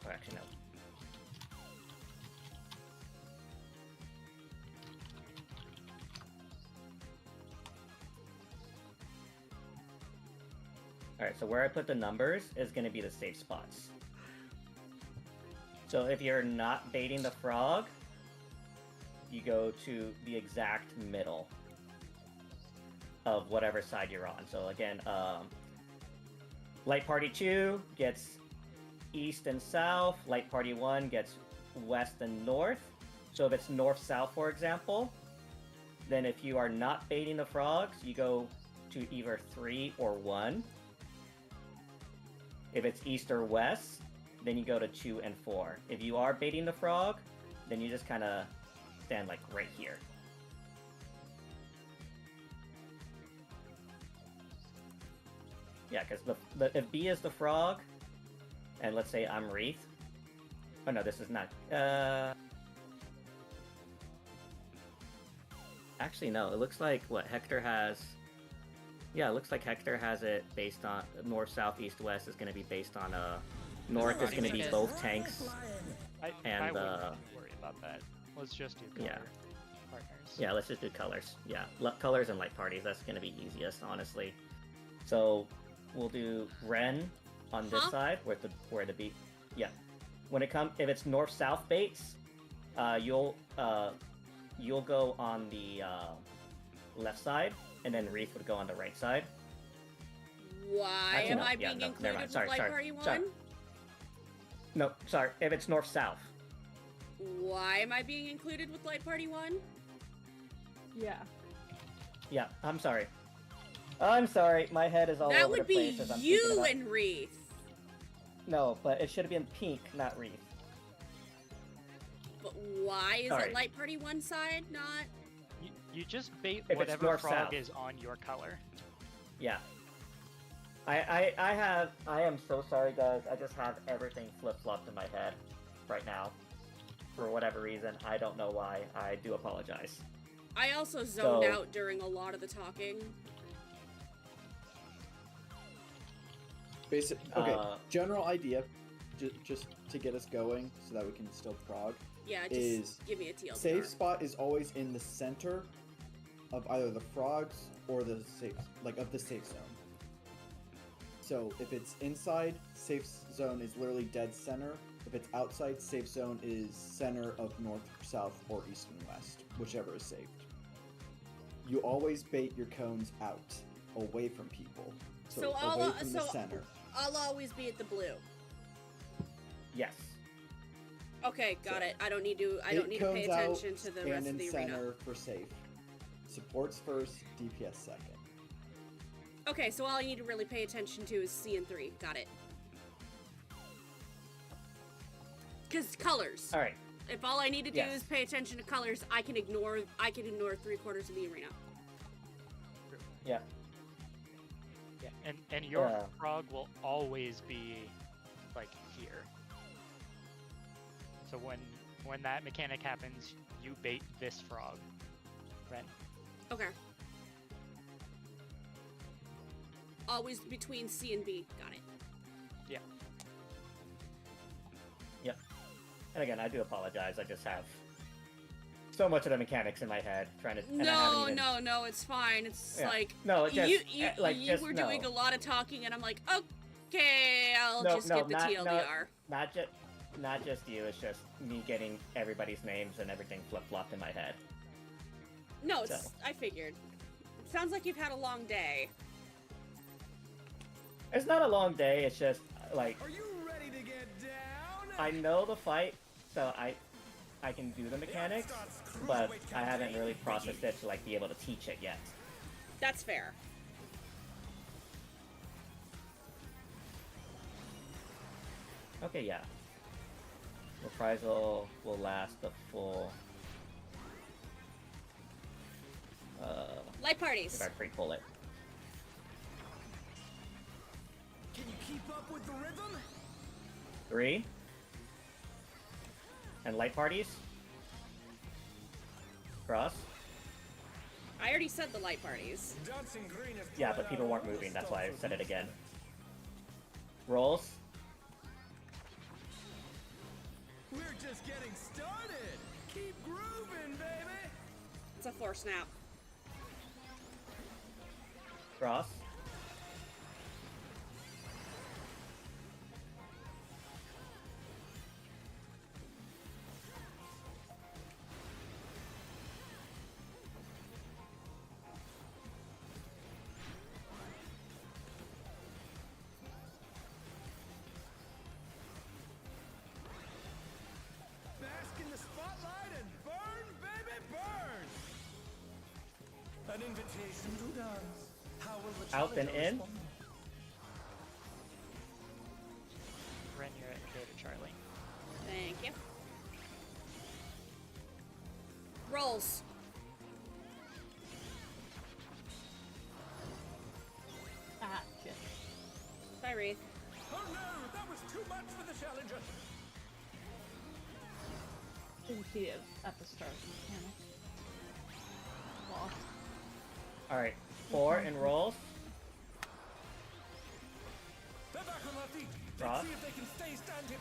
Or actually, no. Alright, so where I put the numbers is going to be the safe spots. So if you're not baiting the frog, you go to the exact middle of whatever side you're on. So again, Light Party 2 gets east and south, Light Party 1 gets west and north. So if it's north-south, for example, then if you are not baiting the frogs, you go to either 3 or 1. If it's east or west, then you go to 2 and 4. If you are baiting the frog, then you just kind of stand like right here. Yeah, because if B is the frog, and let's say I'm Wreath. Oh no, this is not. Actually, no. It looks like what Hector has. Yeah, it looks like Hector has it based on north, south, east, west is going to be based on north is going to be both tanks I and wouldn't worry about that. Let's just do color Yeah. partners. Yeah, let's just do colors. Yeah, colors and light parties. That's going to be easiest, honestly. So we'll do Ren on this Huh? side, where the B. Yeah, when it comes, if it's north-south baits, you'll go on the left side, and then Wreath would go on the right side. Why Actually, am no. I Yeah, being no, never included mind. with Sorry, Light sorry, Party 1? sorry. No, sorry. If it's north-south. Why am I being included with Light Party 1? Yeah. Yeah, I'm sorry. I'm sorry. My head is all That over the would be place as I'm you thinking about... and Wreath. No, but it should have been pink, not Wreath. But why is Sorry. it Light Party 1 side, not... You just bait it's whatever north, frog south. is on your color. Yeah. I am so sorry, guys. I just have everything flip-flopped in my head right now. For whatever reason. I don't know why. I do apologize. I also zoned So- out during a lot of the talking. Okay, general idea, just to get us going so that we can still prog. Yeah, just Is give me a TLDR. Safe spot is always in the center of either the frogs or the safe zone. So if it's inside, safe zone is literally dead center. If it's outside, safe zone is center of north, south, or east and west, whichever is saved. You always bait your cones out, away from people. So away from the center. I'll always be at the blue. Yes. Okay, got it. I don't need to pay cones attention out, to the stand rest of in the center arena. for safe. Supports first, DPS second. Okay, so all I need to really pay attention to is C and 3. Got it. Cause colors. All right. If all I need to do Yes. is pay attention to colors, I can ignore 3/4 of the arena. Yeah. Yeah, and your Yeah. frog will always be like here. So when that mechanic happens, you bait this frog. Right? Okay. Always between C and B. Got it. Yeah. Yep. And again, I do apologize. I just have so much of the mechanics in my head trying to. And I haven't even- No, it's fine. It's Yeah. like No, it just- you like, you just were no. doing a lot of talking, and I'm like, okay, I'll just get the TLDR. Not just you. It's just me getting everybody's names and everything flip flopped in my head. No, it's So. I figured. It sounds like you've had a long day. It's not a long day. It's just like Are you ready to get down? I know the fight, so I can do the mechanics, but I haven't really processed it to like be able to teach it yet. That's fair. Okay, yeah. Reprisal will last the full. Light parties. If I pre-pull it. Can you keep up with the rhythm? 3. And light parties. Cross. I already said the light parties. Dancing green is Yeah, but people weren't moving, that's why I said it again. Rolls. We're just getting started. Keep grooving, baby. It's a 4 snap. Cross. Bask in the spotlight and burn, baby, burn. An invitation to dance. How will the Out and challenger in. respond? Ren, you're at go to Charlie. Thank you. Rolls. Ah, shit. Bye, Wraith. Oh no, that was too much for the challenger. Didn't see it at the start. Mechanic. Lost. Alright. 4 and rolls. They're back on their feet. Ross. Let's see if they can stay standing.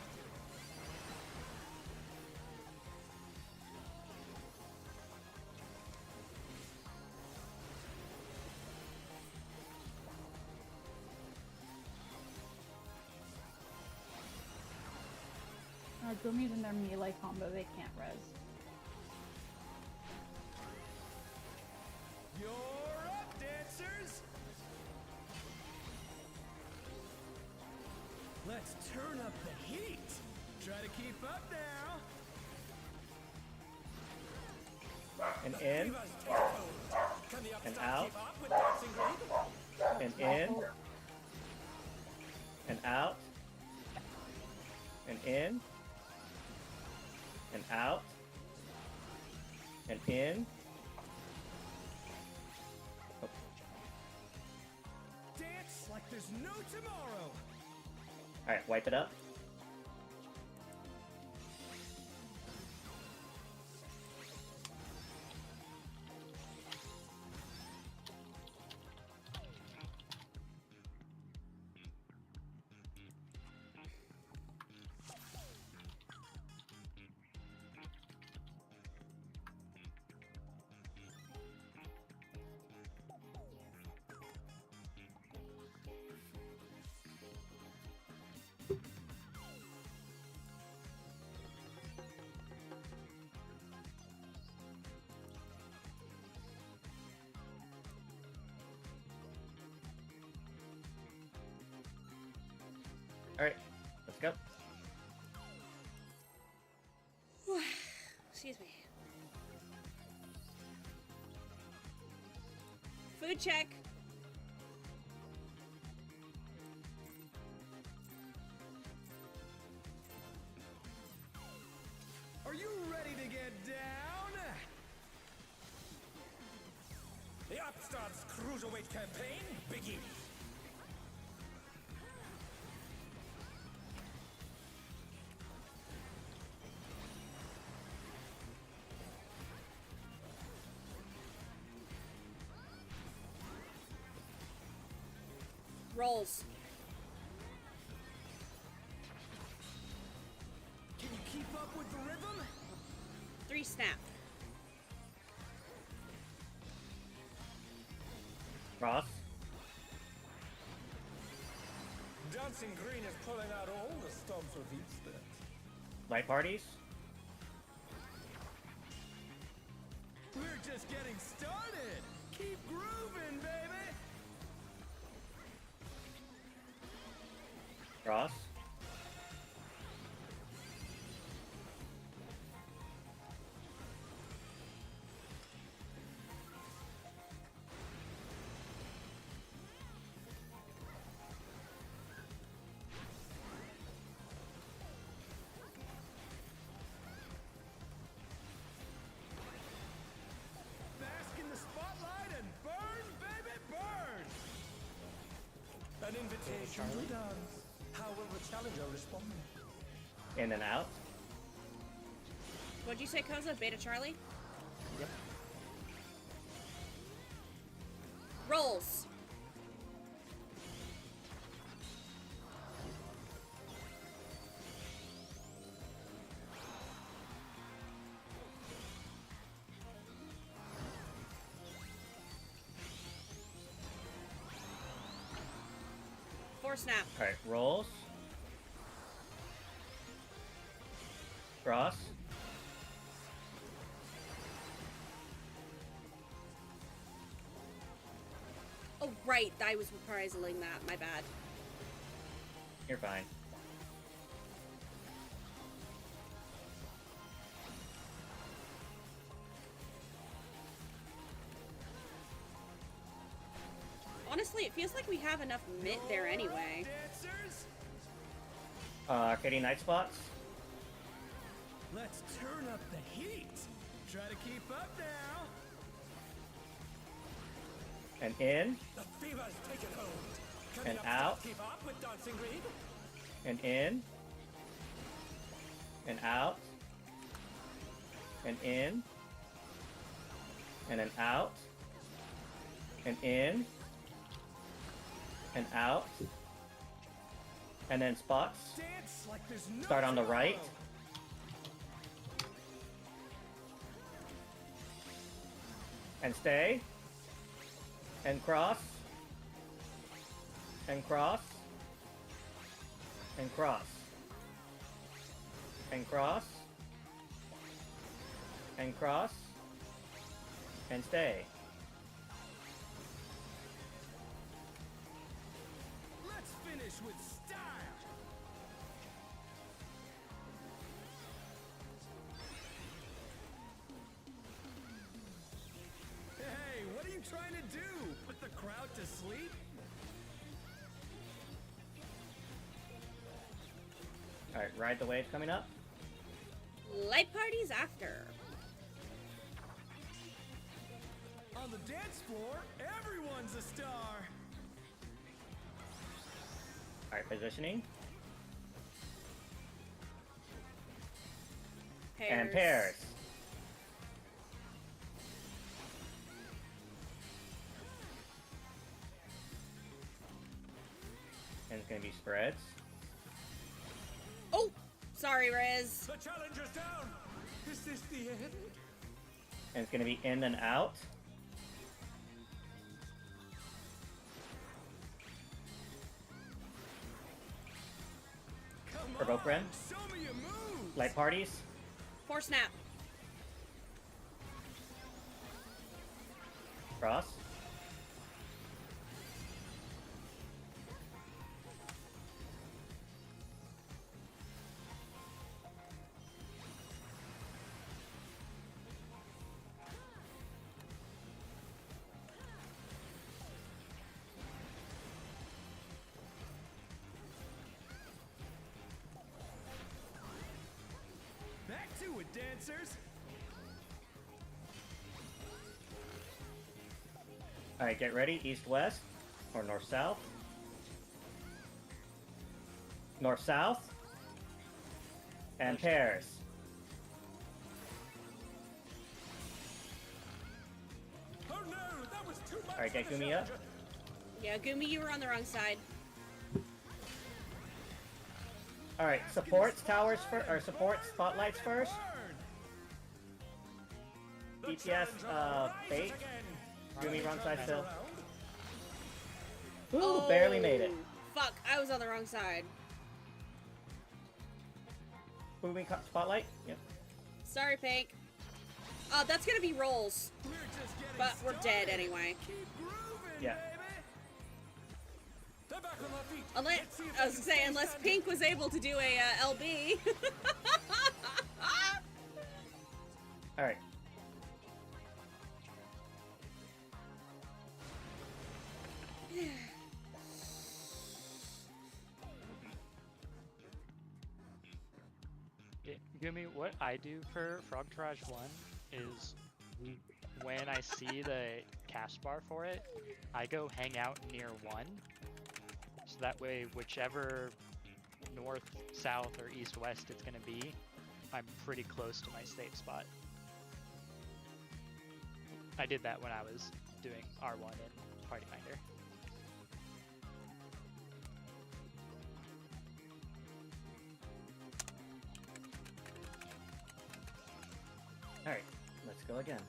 Gummies in their melee combo, they can't res. You're up, dancers. Let's turn up the heat. Try to keep up now. And in. Divas take hold. Can the And upstart out. keep up with dancing green? And in. And out. And in. And out. And in. there's no tomorrow. Alright, wipe it up. Alright, let's go. Excuse me. Food check. Are you ready to get down? The Upstarts Cruiserweight campaign begins. Rolls. Can you keep up with the rhythm? 3 snap. Cross. Dancing Green is pulling out all the stops with each step. Light parties. We're just getting started. Keep grooving, baby. Cross. Bask in the spotlight and burn, baby, burn. An invitation to dance. How will the challenger respond? In and out. What'd you say, Koza? Beta Charlie? Yep. Rolls. Snap. Alright, rolls. Cross. Oh, right. I was reprising that. My bad. You're fine. Honestly, it feels like we have enough mitt there anyway. Arcadian Night Spots. Let's turn up the heat. Try to keep up now. And in. The fever's taken hold. Can And the out. Upstarts keep up with Dancing Green? And in. And out. And in. And then out. And in. And out. And then spots. Dance like there's no Start on the tomorrow. right. And stay. And cross. And cross. And cross. And cross. And cross. And stay. Let's finish with style. Hey, what are you trying to do? Put the crowd to sleep? Alright, ride the wave coming up. Light parties after. On the dance floor, everyone's a star. Alright, positioning. And pairs. And it's gonna be spreads. Oh! Sorry, Riz. The challenger's down. Is this the end? And it's gonna be in and out. Come Provoke on, Ren. show me your moves. Light parties. Force snap. Cross. Back to it, dancers. Alright, get ready. East-west. Or north-south. North-south. And pairs. Oh no, that was too much. Alright, get for the Gumi up. challenger. Yeah, Gumi, you were on the wrong side. Alright, supports towers first, or supports spotlights first. Burn. The BTS, challenger bait. rises again. Gumi wrong side still. Around. Ooh, barely made it. Fuck, I was on the wrong side. Booming spotlight. Yep. Sorry, Pink. That's gonna be rolls. We're just getting But we're dead started. anyway. Keep grooving, Yeah. baby. They're back on their feet. Unless, Let's see if I they was can gonna say, stay unless standing. Pink was able to do a LB. Alright. Yeah, Gumi, what I do for Frog Garage 1 is when I see the cast bar for it, I go hang out near 1. So that way, whichever north, south, or east, west it's going to be, I'm pretty close to my safe spot. I did that when I was doing R1 in Party Finder. Alright, let's go again.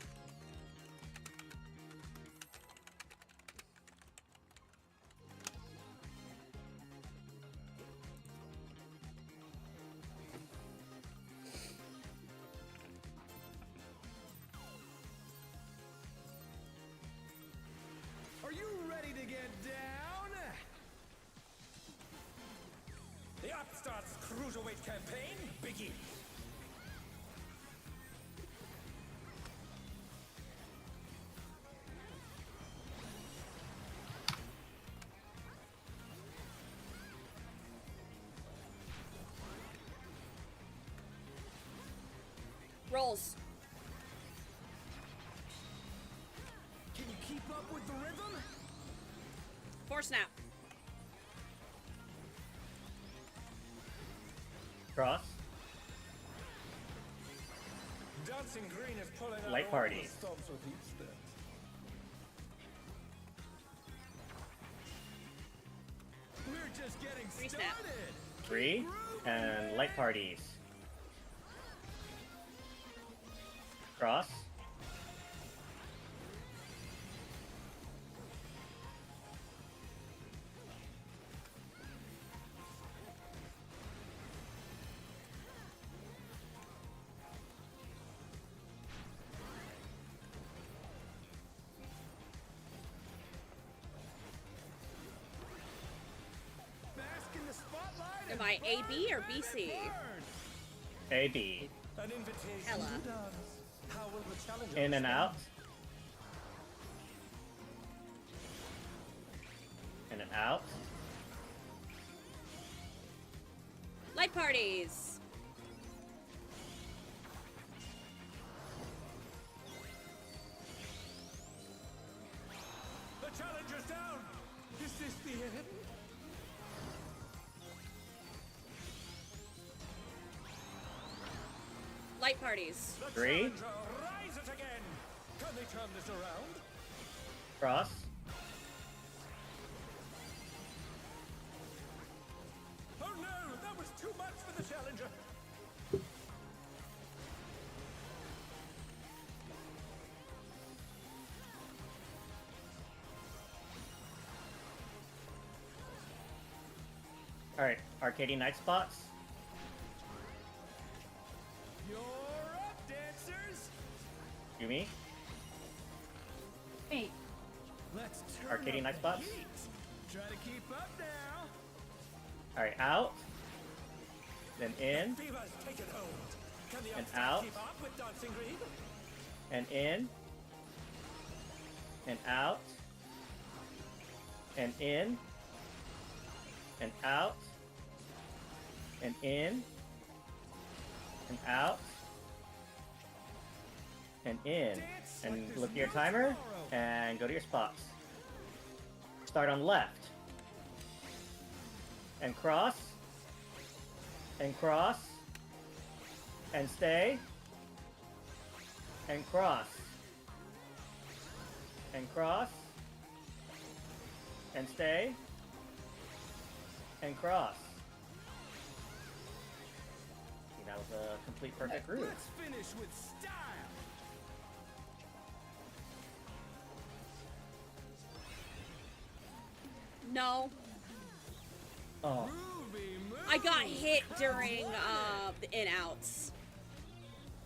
Are you ready to get down? The Upstarts Cruiserweight campaign begins. Rolls. Can you keep up with the rhythm? Force snap. Cross. Dancing Green is pulling out Light all party. the stops with each step. We're just getting Three snap. started. 3. And light parties. Cross. Bask in the spotlight. Am and I burn, AB or baby, BC? burn. AB. An invitation Ella. to dance. How will the challenger In and out. In and out. Light parties. The challenger's down. Is this the end? Light parties. The 3. challenger rises again. Can they turn this around? Cross. Oh no, that was too much for the challenger. Alright, Arcadian Night spots. You're up, dancers. Yumi. Hey, Let's turn Arcadian up Night the spots. heat. Try to keep up now. Alright, out. Then in. Fever's taken hold. Can the And upstart out. keep up with Dancing Green? And in. And out. And in. And out. And in. And out. And in. Dance And like there's look at your no timer. tomorrow. And go to your spots. Start on left. And cross. And cross. And stay. And cross. And cross. And stay. And cross. See, that was a complete perfect groove. Let's finish with style. No. Oh, Groovy move. I got hit during the in-outs.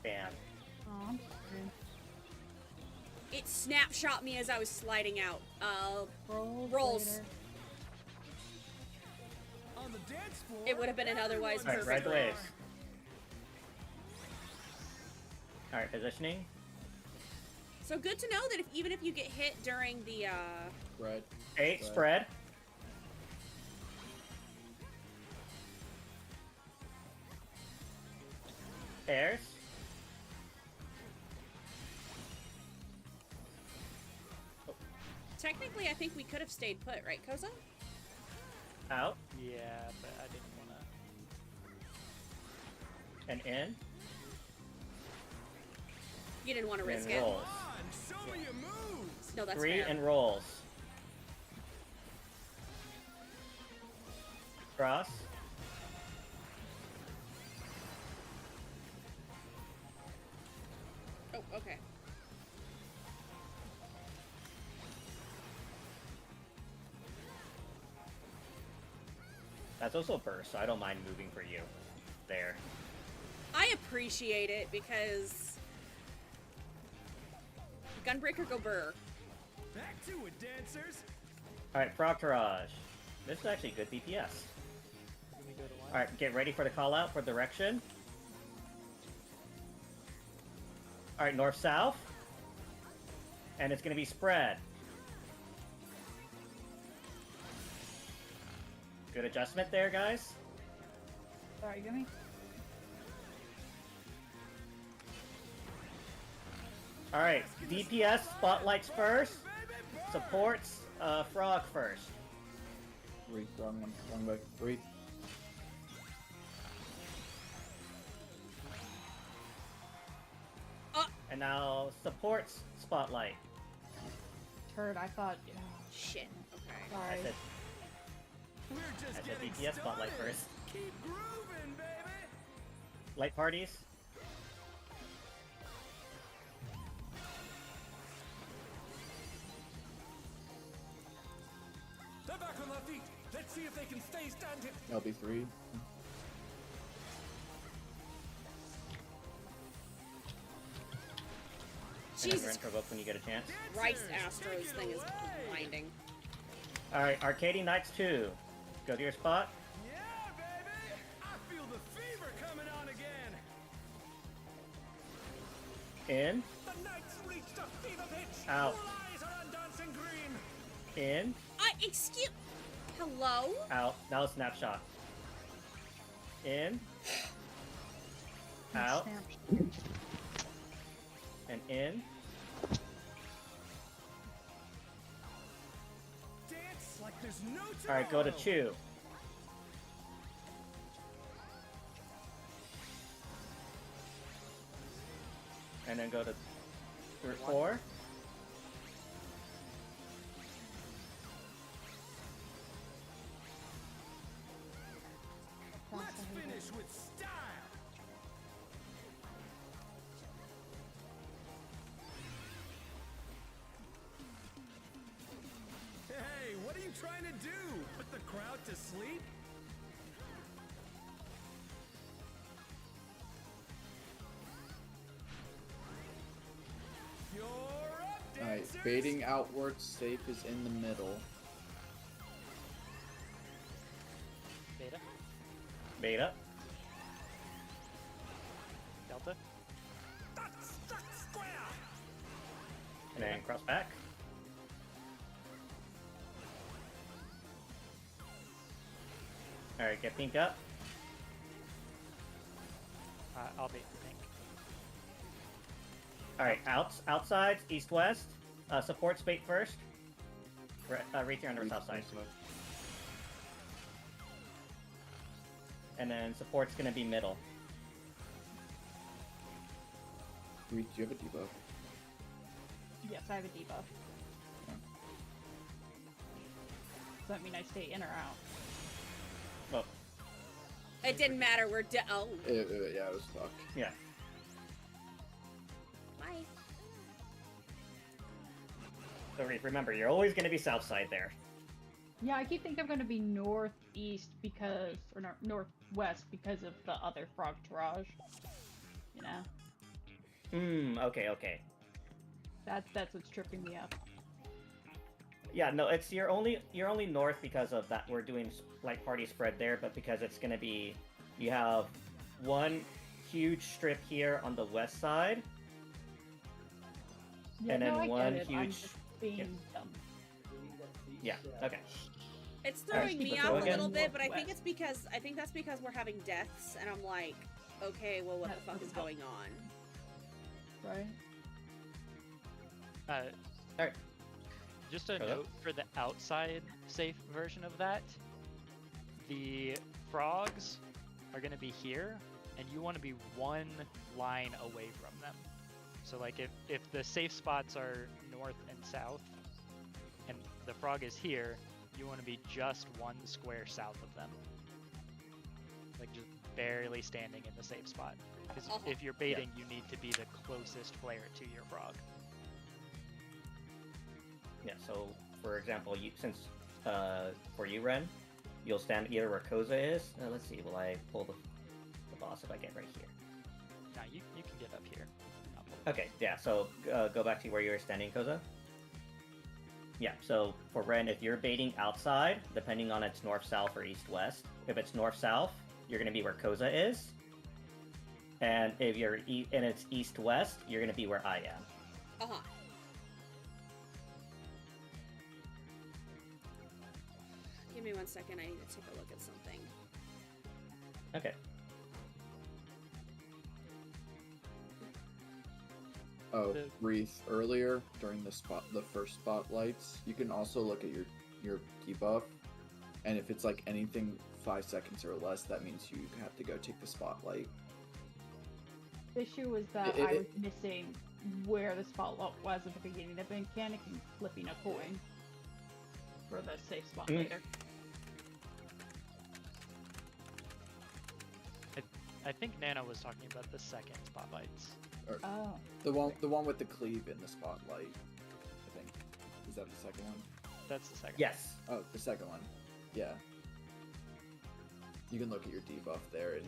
bam. oh, I'm sorry. It snapshot me as I was sliding out. Rolls. Rolls. later. On the dance floor. It would have been an otherwise Alright, perfect red roll. waves. Alright, positioning. So good to know that even if you get hit during the Red. 8, Right. spread. Airs. technically I think we could have stayed put, right, Koza? Out. Yeah, but I didn't wanna. And in. You didn't want to risk And it. rolls. Come on, show me your moves. No, that's 3 fair. and rolls. Cross. Oh, okay. That's also a burst, so I don't mind moving for you. There. I appreciate it because Gunbreaker go burr. Back to it, dancers. Alright, Frog Barrage. This is actually good DPS. Can we go to one? Alright, get ready for the call out for direction. Alright, north-south. And it's gonna be spread. Good adjustment there, guys. Sorry, gimme. Alright, DPS spotlights first. Supports Frog first. Breathe. Wrong one. Wrong way. Breathe. And now supports spotlight. Turd, I thought. Oh, Shit. Okay. sorry. I said, We're just I said getting DPS spotlight started. first. Keep grooving, baby. Light parties. They're back on their feet. Let's see if they can stay standing. LB3. And then Jesus provoke when you get a chance. Christ, Dancers, Astro's take it thing is away. blinding. Alright, Arcadian Knights 2. Go to your spot. Yeah, baby. I feel the fever coming on again. In. The Knights reached a fever pitch. Out. All eyes are on Dancing Green. In. Excuse. Hello? Out. Now a snapshot. In. Out. Snap. And in. Dance like there's no tomorrow. Alright, go to Chew. and then go to Route 4. Let's finish with style. Hey, what are you trying to do? Put the crowd to sleep? You're up, Alright, dancers! baiting outwards, safe is in the middle. Beta. Beta. Delta. That's square! And then cross back. Alright, get pink up. I'll bait the pink. Alright, outside, east-west. Support spate first. Right here on the south side. And then support's gonna be middle. Reed, do you have a debuff? Yes, I have a debuff. Does that mean I stay in or out? Well, It didn't matter. We're oh. Yeah, it was fucked. yeah. Bye. So remember, you're always gonna be south side there. Yeah, I keep thinking I'm going to be northeast because, or northwest because of the other frog tirage. You know, Okay. that's what's tripping me up. Yeah, no, it's you're only north because of that. We're doing like party spread there, but because it's gonna be, you have one huge strip here on the west side, Yeah, and then no, I one get it. I'm huge. just being yeah. dumb. Yeah. Okay. It's throwing me keep off going a little bit, but I northwest. think that's because we're having deaths, and I'm like, okay, well, what the That fuck is doesn't help. going on? Right? Alright. Just a Hello? note for the outside safe version of that. The frogs are going to be here, and you want to be one line away from them. So like if the safe spots are north and south, and the frog is here, you want to be just one square south of them. Like just barely standing in the safe spot. Because if you're baiting, you need to be the closest player to your frog. Yeah. So, for example, since for you, Ren, you'll stand either where Koza is. Let's see. Will I pull the boss if I get right here? Now you can get up here. Not pull. Okay. Yeah. So go back to where you were standing, Koza. Yeah, so for Ren, if you're baiting outside, depending on it's north-south or east-west, if it's north-south, you're going to be where Koza is. And if you're and it's east-west, you're going to be where I am. Uh-huh. Give me 1 second, I need to take a look at something. Okay. Oh, The- Wreath, earlier during the first spotlights, you can also look at your debuff, and if it's like anything 5 seconds or less, that means you have to go take the spotlight. The issue was that It- I was it- missing where the spotlight was at the beginning of the mechanic and flipping a coin for the safe spot later. I think Nana was talking about the second spotlights. Oh. The one with the cleave in the spotlight, I think. Is that the second one? That's the second. Yes. Oh, the second one. Yeah. You can look at your debuff there, and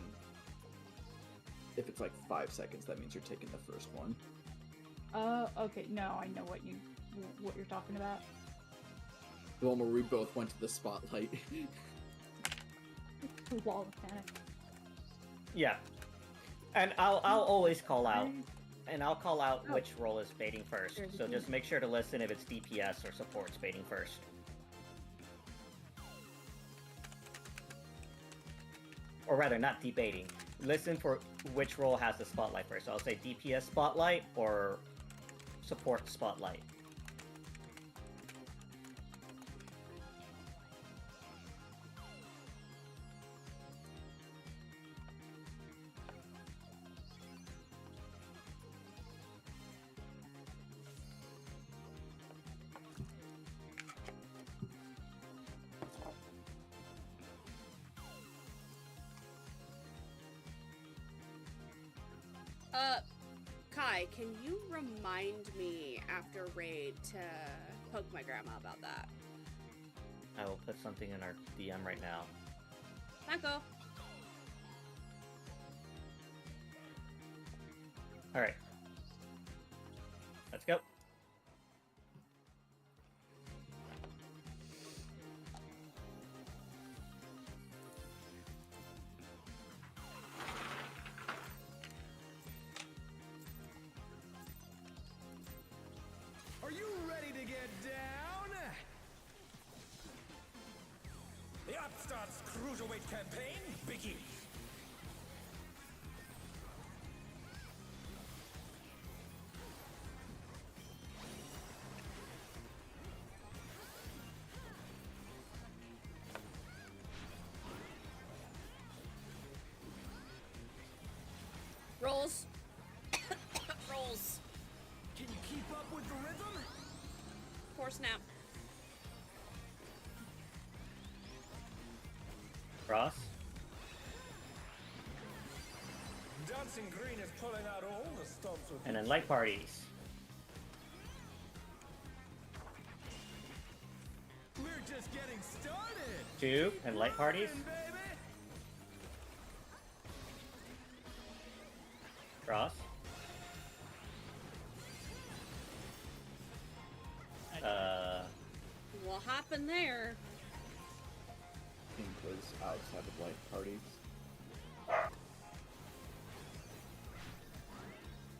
if it's like 5 seconds, that means you're taking the first one. Okay. No, I know what you're talking about. The one where we both went to the spotlight. Wall mechanic. Yeah. And I'll always call out. And I'll call out which role is baiting first. There's a So key. just make sure to listen if it's DPS or support's baiting first. Or rather, not debating. Listen for which role has the spotlight first. So I'll say DPS spotlight or support spotlight. Kai, can you remind me after raid to poke my grandma about that? I will put something in our DM right now. Mako. Alright. Let's go. Are you ready to get down? The Upstart's Cruiserweight campaign begins. Rolls. Rolls. Can you keep up with the rhythm? Poor snap. Cross. Dancing Green is pulling out all the stops with And then light parties. We're just getting started. 2 and light parties. Rockin', baby. Cross. What happened there? Pink was outside of light parties.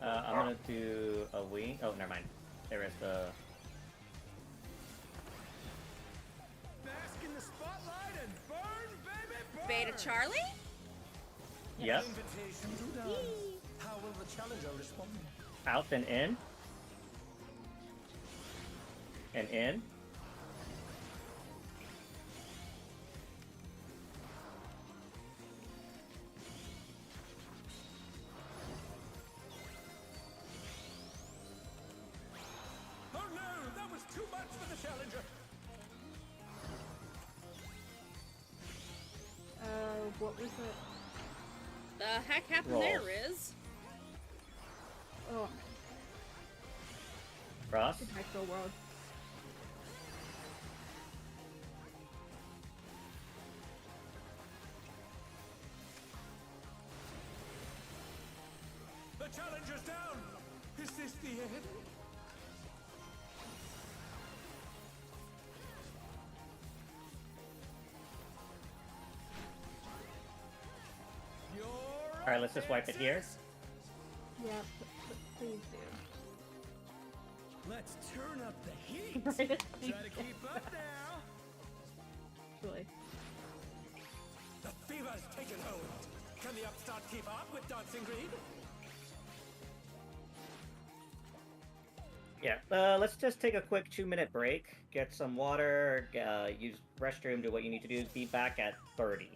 I'm gonna do a wing. Oh, never mind. There is the. Bask in the spotlight and burn, baby, burn. Beta Charlie? Yep. Invitation to dance. How will the challenger respond? Out and in. And in. Oh no, that was too much for the challenger. What was it? The heck happened Roll. there, Riz? Oh, Cross. Micro World. The challenger's down. Is this the end? You're All right, let's just wipe it here. Yeah, please do. Let's turn up the heat. Right, Try to keep up now. actually. The fever's taken hold. Can the upstart keep up with Dancing Green? Yeah, let's just take a quick 2-minute break, get some water, use restroom, do what you need to do, be back at 30.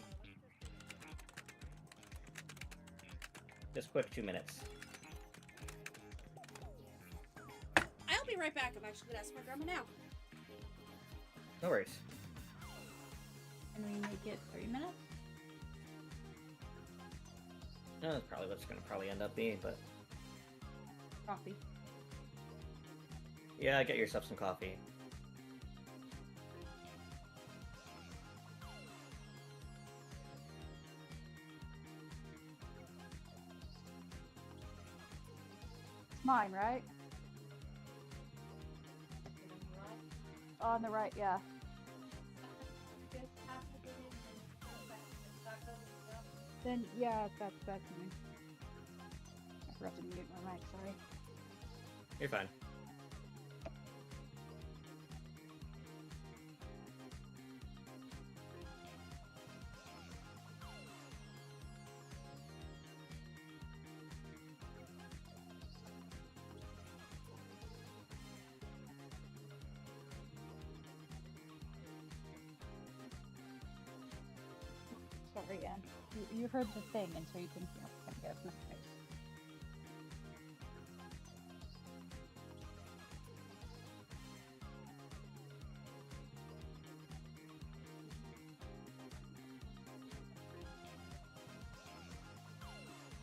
Just quick 2 minutes. I'll be right back. I'm actually gonna ask my grandma now. No worries. Can we make it 3 minutes? No, that's probably what it's gonna end up being, but Coffee. yeah, get yourself some coffee. It's mine, right? On the right, yeah. Then, yeah, that's me. I forgot to mute my mic, sorry. You're fine. Sorry again. You heard the thing, and so you can get a face.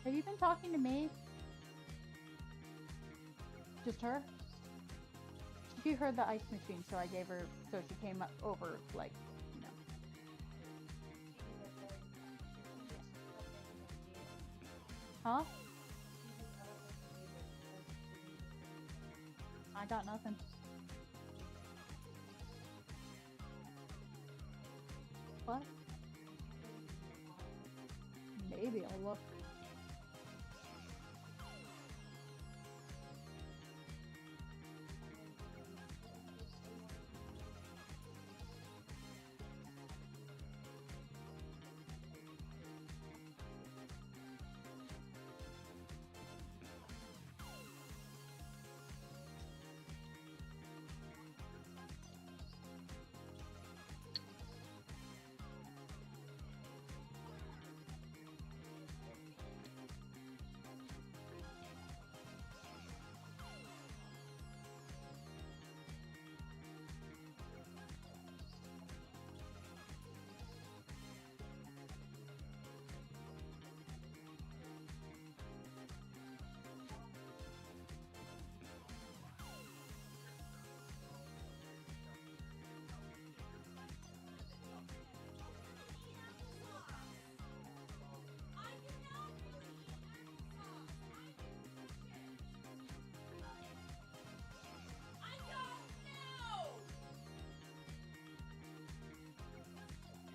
Have you been talking to me? Just her? She heard the ice machine, so I gave her, so she came up over, like, you know. Huh? I got nothing. What? Maybe I'll look.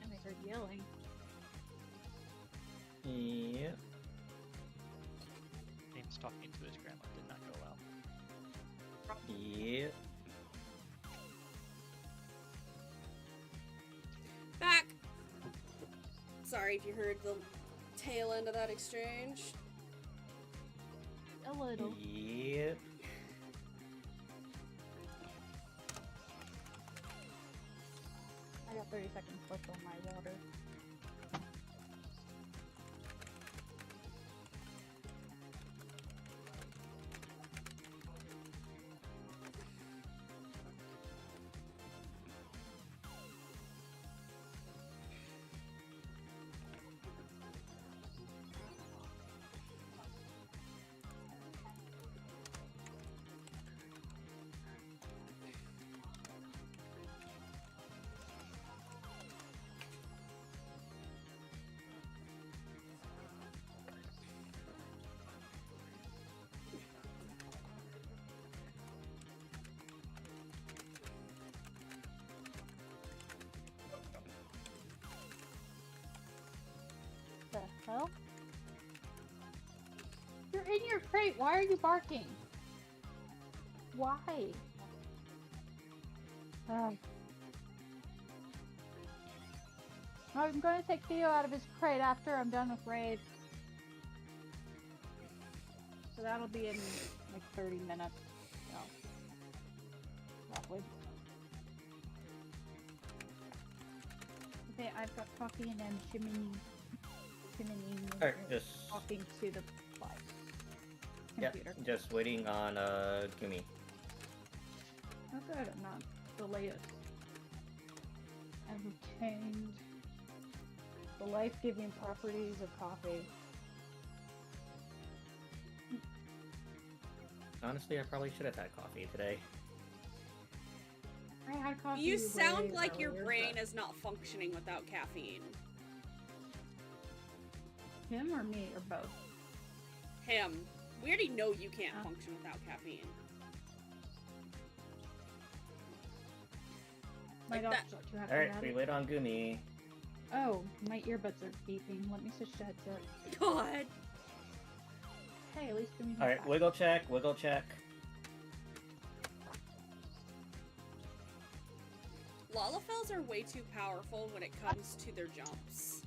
And I heard yelling. Yeah. James talking to his grandma did not go well. Yeah. Back! Sorry if you heard the tail end of that exchange. A little. Yep. I got 30 seconds left on my water. The hell? You're in your crate. Why are you barking? Why? I'm going to take Theo out of his crate after I'm done with raid. So that'll be in like 30 minutes. So, roughly. Okay, I've got coffee and I'm shimmying. Alright, just Talking to the like, yep, computer. just waiting on Gumi. Oh good, I'm not the latest. I've obtained the life-giving properties of coffee. Honestly, I probably should have had coffee today. I had coffee. You way sound like your earlier, brain but is not functioning without caffeine. him or me or both. Him. We already know you can't Oh. function without caffeine. My Like doctor's not too happy Alright, about we it. wait on Gumi. Oh, my earbuds are beeping. Let me switch to headset. God. Hey, at least give me Alright, wiggle check, wiggle check. Lalafels are way too powerful when it comes to their jumps.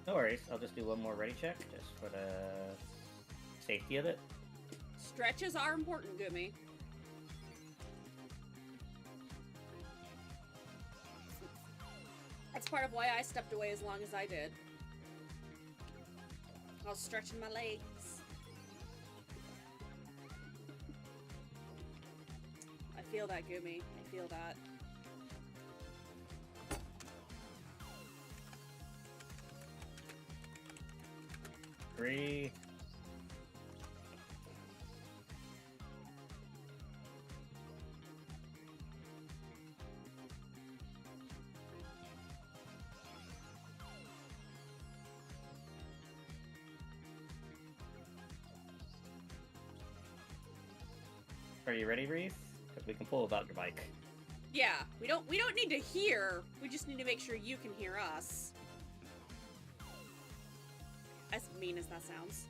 No worries, I'll just do one more ready check, just for the safety of it. Stretches are important, Gumi. That's part of why I stepped away as long as I did. I was stretching my legs. I feel that, Gumi. I feel that. Agree. Are you ready, Reese? Because we can pull about your mic. Yeah, we don't need to hear. We just need to make sure you can hear us. As mean as that sounds.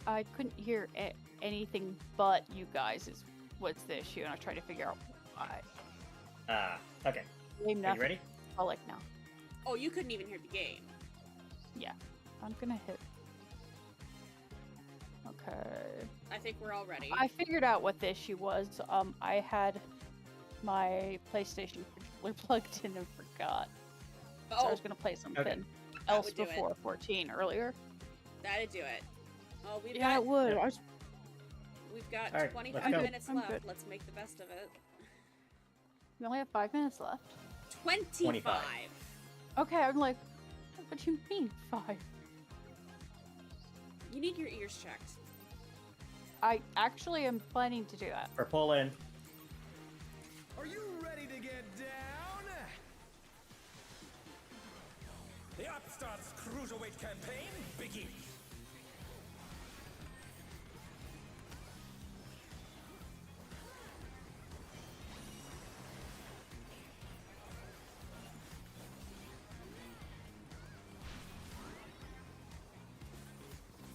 I couldn't hear anything but you guys is what's the issue, and I tried to figure out why. Okay. Name Are nothing. you ready? Oh, like now. Oh, you couldn't even hear the game. Yeah. I'm gonna hit. Okay. I think we're all ready. I figured out what the issue was. I had my PlayStation controller plugged in and forgot. So I was gonna play something else would do it. before 14 earlier. That'd do it. Oh, we've Yeah, got it would. Yep. we've got All right, 25 let's go. minutes I'm left. good. Let's make the best of it. We only have 5 minutes left. 25. Okay, I'm like, what do you mean 5? You need your ears checked. I actually am planning to do that. We're pulling. Are you ready to get down? The Upstarts Cruiserweight campaign begins.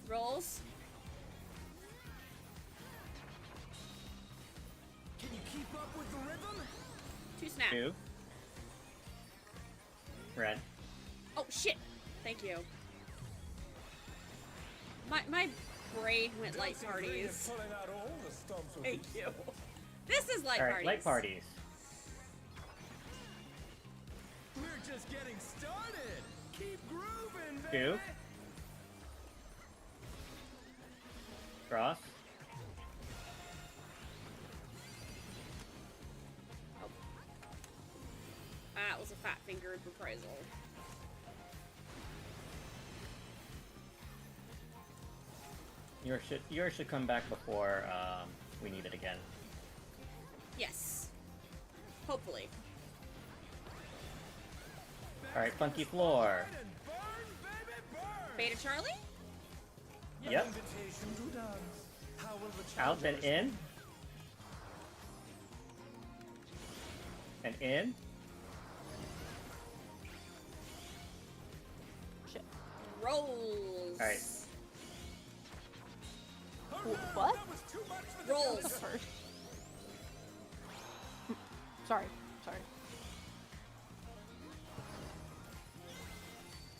Rolls. Can you keep up with the rhythm? 2 snap. 2. Red. Oh shit! Thank you. My brain went light Don't think you're parties. pulling out all the stumps with Thank these. you. This is light All right, parties. light parties. We're just getting started. Keep grooving, baby. 2. Cross. That was a fat fingered reprisal. Yours should come back before we need it again. Yes. Hopefully. All right, funky floor. And burn, baby, burn. Beta Charlie? Yep. Invitation to dance. How will the Out and challengers- in. And in. Shit. Rolls. All right. What? That was too much for the Rolls. First. Sorry.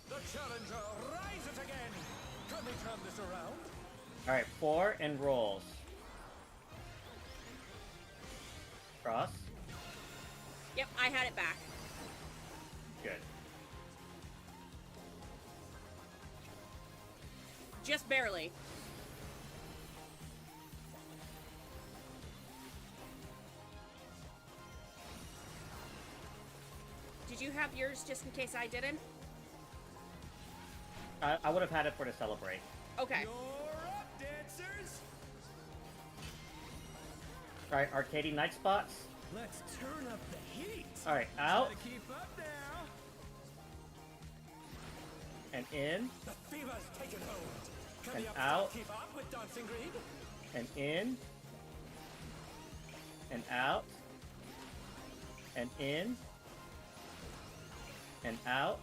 The challenger rises again. Can we turn this around? All right, 4 and rolls. Cross. Yep, I had it back. Good. Just barely. Did you have yours just in case I didn't? I would have had it for to celebrate. Okay. You're up, dancers. All right, arcadey night spots. Let's turn up the heat. All right, out Gotta keep up now. and in The fever's taken hold. Can And the out. Upstarts keep up with Dancing Greed? and in and out and in and out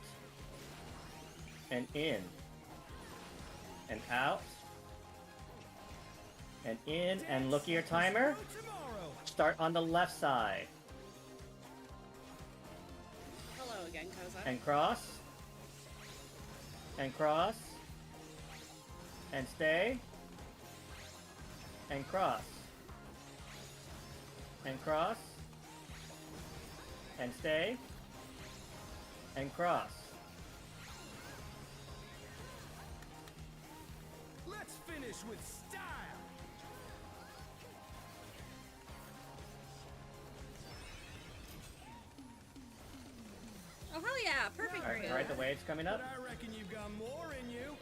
and in and out and in, and look at your timer. For tomorrow. Start on the left side Hello again, Koza. and cross and cross and stay and cross and cross and stay and cross. Let's finish with style. hell yeah! Perfect for Alright, you. ride the waves coming But up. I reckon you've got more in you.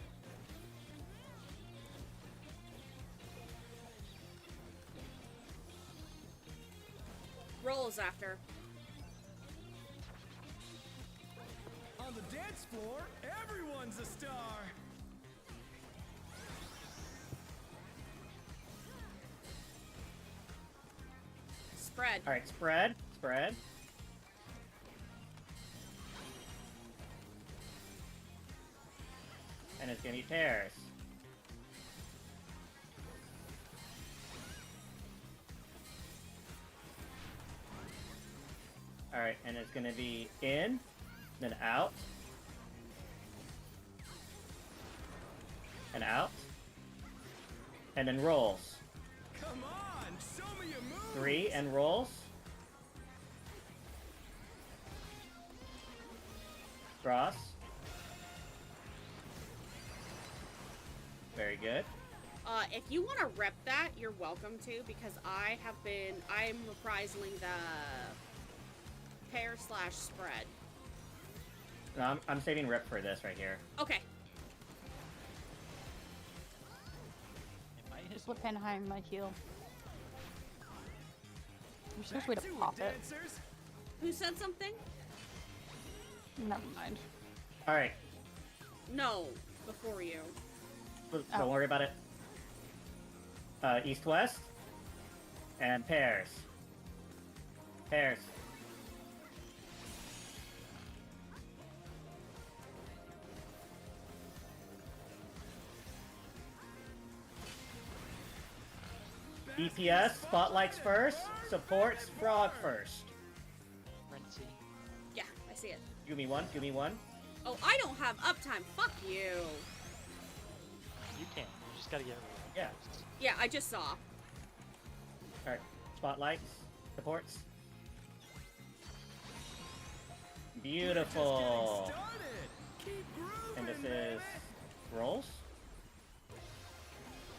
Rolls after. On the dance floor, everyone's a star. Spread. Alright, spread. Spread. And it's gonna be pairs. Alright, and it's gonna be in, then out, and out, and then rolls. Come on, show me your moves. 3 and rolls. Cross. Very good. If you want to rep that, you're welcome to, because I'm reprising the pair / spread. No, I'm saving rep for this right here. Okay. It might hit Just let Penheim my heal. There's no way to Back pop it. dancers. Who said something? Never mind. Alright, No, before you. don't worry about it. East-west. And pairs. Pairs. DPS, spotlights first, supports frog first. Frenzy. Yeah, I see it. Give me one, give me one. Oh, I don't have uptime. Fuck you. You can. You just gotta get rid of Yeah. it. Yeah, I just saw. Alright, spotlights, supports. Beautiful. Just getting started. Keep grooving, And this man. is rolls,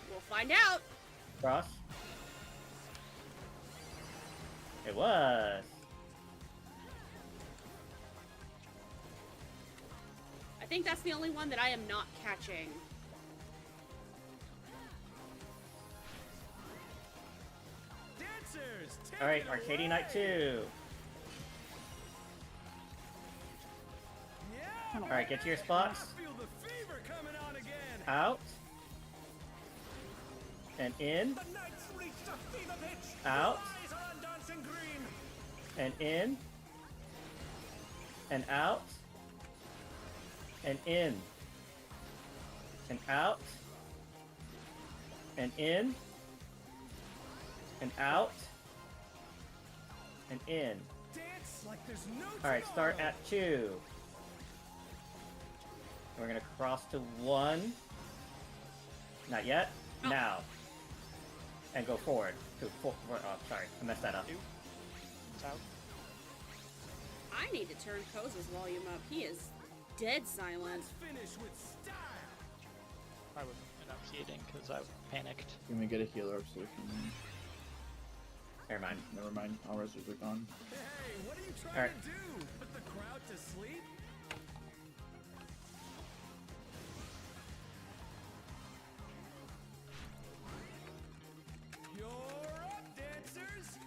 We'll find out. cross. It was. I think that's the only one that I am not catching. Dancers, take Alright, it Arcady away. Night 2. Yeah, Alright, get to your spots. I feel the fever coming on again. Out. And in. The night's reached a fever pitch. Out. Eyes are on dancing green. And in. And out. And in. And out. And in. And out. And in. Dance like there's no Alright, start tomorrow. at 2. We're gonna cross to 1. Not yet. Oh. Now. And go forward. To oh, sorry. I messed that up. Two. It's out. I need to turn Koza's volume up. He is dead silent. Finish with style. I wasn't enunciating because I panicked. Can we get a healer up so we can... Never mind. Never mind, all reserves are gone. Hey, what are you trying Alright. to do? Put the crowd to sleep? You're up, dancers.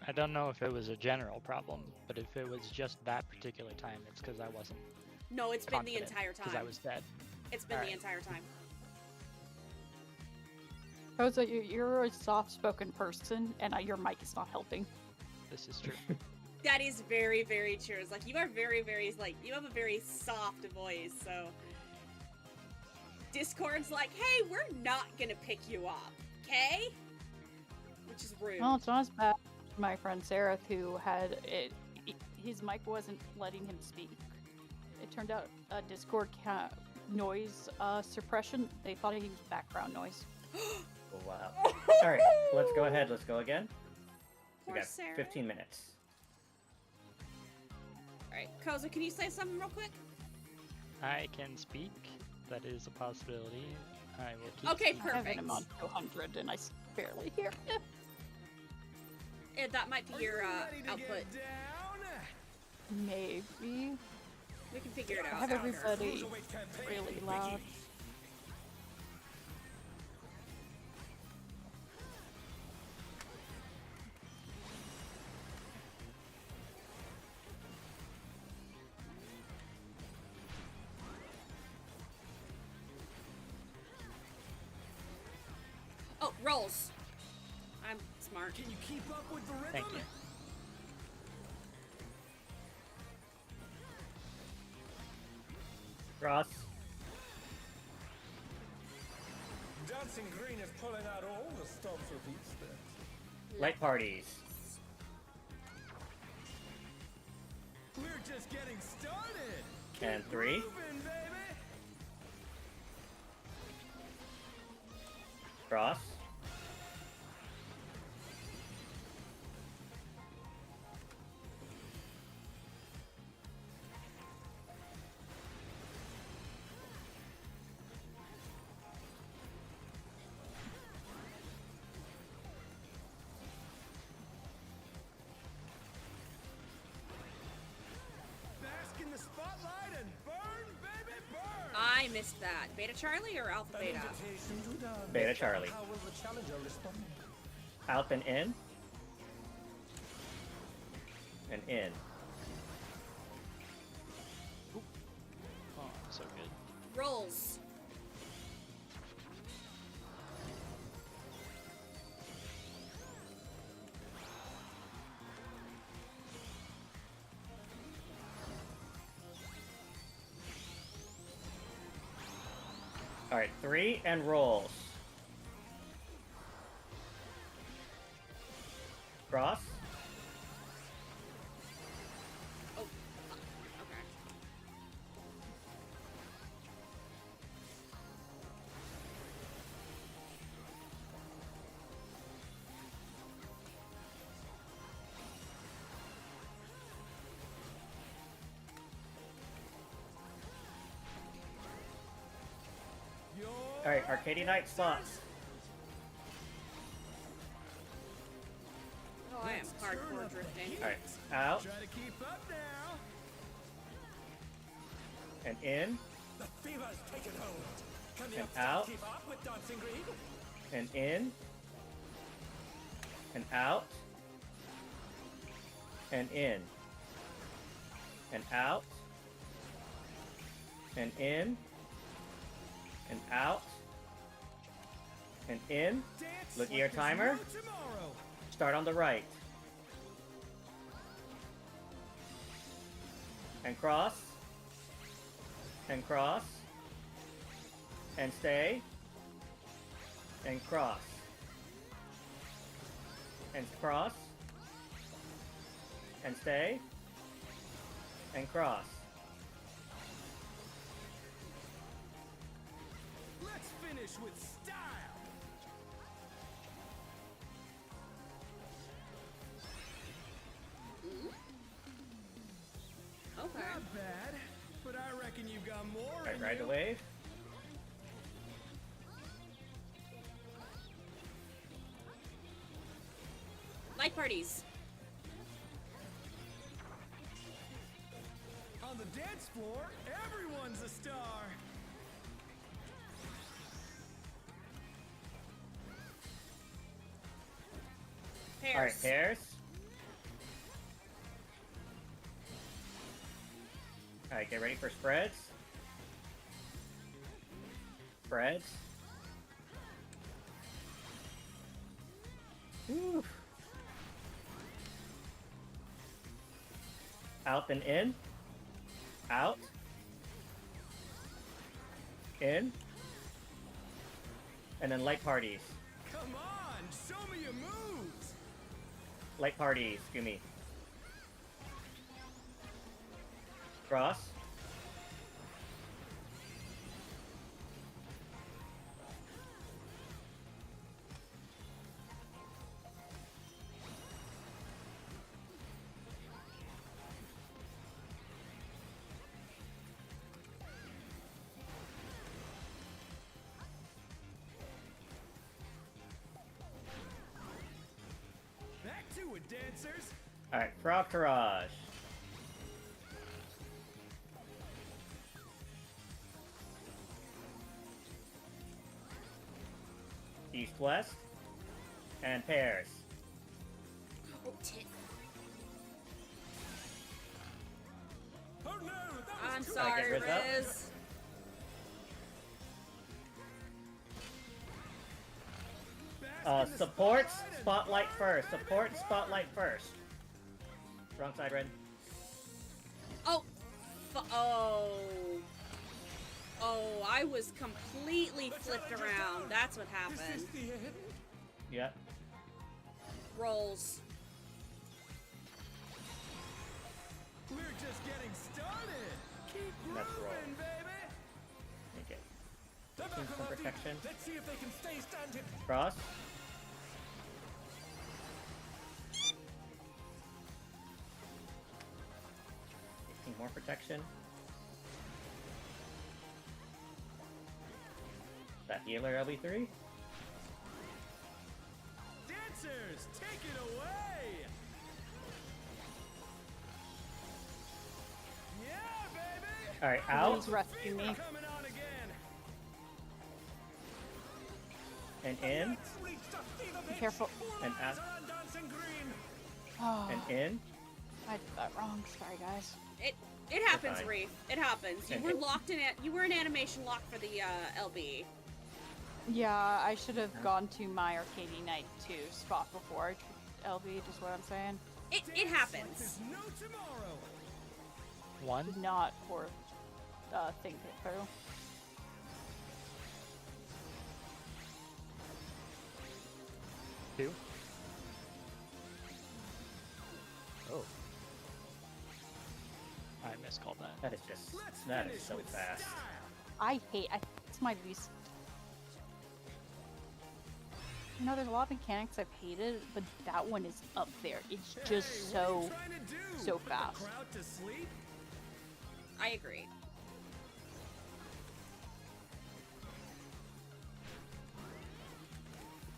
I don't know if it was a general problem, but if it was just that particular time, it's because I wasn't No, it's been the confident, entire because I time. was dead. It's been the Alright. entire time. Koza, you're a soft-spoken person, and your mic is not helping. This is true. That is very, very true. It's like you are very, very like you have a very soft voice, so Discord's like, hey, we're not gonna pick you up, okay? Which is rude. Well, it's not as bad as my friend Sarah, who had it. His mic wasn't letting him speak. It turned out Discord noise suppression. They thought he was background noise. Oh, wow. Alright, let's go ahead. Let's go again. We Poor got Sarah. 15 minutes. Alright, Koza, can you say something real quick? I can speak. That is a possibility. I will keep Okay, speaking. I have perfect. him on 200 and I barely hear him. That might be your Ready to output. get down? Maybe. We can figure it I out. have after. everybody Cruiserweight campaign really loud. begins. Oh, rolls. I'm smart. Can you keep up with the rhythm? Thank you. Cross. Dancing Green is pulling out all the stops with each step. Light parties. We're just getting started. And 3. Moving, baby. Cross. Bask in the spotlight and burn, baby, burn. I missed that. Beta Charlie or Alpha An Beta? invitation to dance. Beta Charlie. How will the challenger respond? Out and in. And in. Oh, so good. Rolls. Alright, 3 and rolls. Cross. Oh, fuck. Okay. Alright, Arcady Knight spots. Oh, I am hardcore drifting. Alright, out Try to keep up now. and in The fever's taken hold. Can the And upstart out. keep up with Dancing Green? and in and out and in and out and in and out and in. Dance Look at like your there's timer. no tomorrow. Start on the right. And cross. And cross. And stay. And cross. And cross. And stay. And cross. Let's finish with style. Okay. Not bad, but I reckon you've got more Alright, in ride the you. wave. Light parties. On the dance floor, everyone's a star. Pairs. Alright, pairs. Alright, get ready for spreads. Spreads. Whew. Out and in. Out. In. And then light parties. Come on, show me your moves. Light parties, Gumi. Cross. dancers. Alright, Frog Garage. East, west, and pairs. Oh, tit. Oh no, that I'm was too sorry, Riz up. Riz. Bask in the Supports, spotlight and spotlight burn, first. baby, Support, burn. spotlight first. Wrong side, Red. Oh. Oh. Oh, I was completely flipped around. That's what Is happened. this the end? Yep. Rolls. We're just getting started. Keep Let's roll. grooving, baby. Okay. They're back Team on for their feet. protection. Let's see if they can stay standing. Cross. More protection. That healer LB3. Dancers, take it away. Yeah, baby. Alright, out Please rescue me. Coming on again. and in Let's reach the fever Be pitch. careful. All And eyes out. are on dancing green. Oh, and in. I did that wrong. Sorry, guys. It happens, fine. Reef. It happens. You And were it- locked in it. You were in animation lock for the LB. Yeah, I should have gone to my Arcady Night 2 spot before I LB, just what I'm saying. It Dance like happens. there's no tomorrow. One. Did not for think it through. Two. Oh. I miscalled that. That is just Let's that finish is so with fast. style. It's my least. You know, there's a lot of mechanics I've hated, but that one is up there. It's Hey, just what are so. you trying to do? so Put fast. The crowd to sleep? I agree.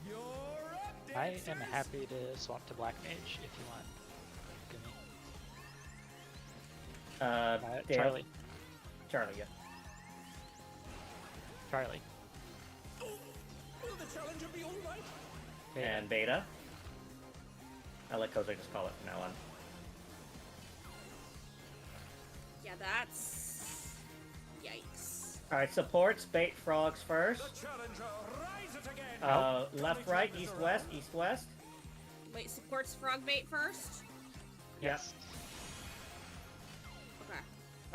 You're up, I dancers. am happy to swap to Black Mage if you want. Give me. Dale- Charlie. Charlie, yeah. Charlie. Will the challenger be all right? Beta. And Beta. I'll let Koza just call it from now on. Yeah, that's... Yikes. Alright, supports, bait frogs first. The challenger, rise it again. Left, right, east, west, east, west. Wait, supports frog bait first? Yes. Okay.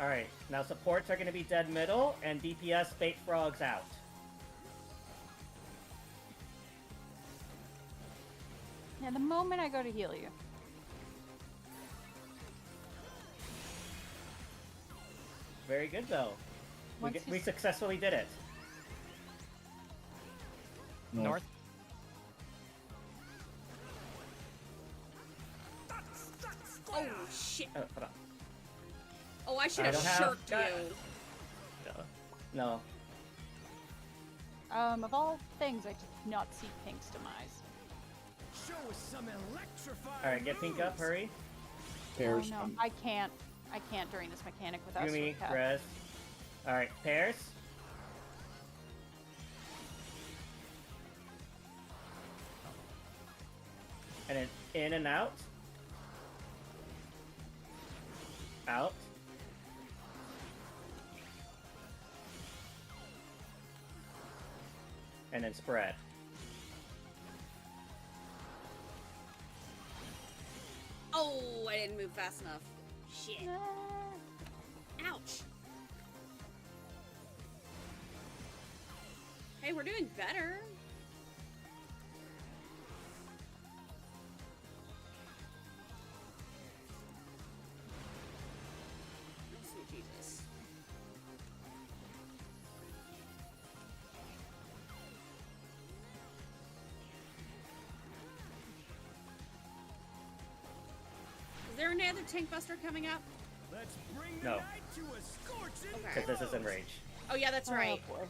Alright, now supports are going to be dead middle, and DPS bait frogs out. Yeah, the moment I go to heal you. Very good, though. Once We you- successfully did it. North. Oh, shit. Oh, hold on. Oh, I should I have don't have- shirked God. you. No. Of all things, I did not see Pink's demise. Show us some electrifying Alright, get pink up, moves. hurry. Pairs. Oh, no, I can't during this mechanic without Yumi, sword cap. res. Alright, pairs. And then in and out. Out. And then spread. Oh, I didn't move fast enough. Shit. Ouch. Hey, we're doing better. Sweet Jesus. Is there another tank buster coming up? Let's bring the No. night to a scorching Okay. Because this is close. enrage. Oh yeah, that's right. Oh boy.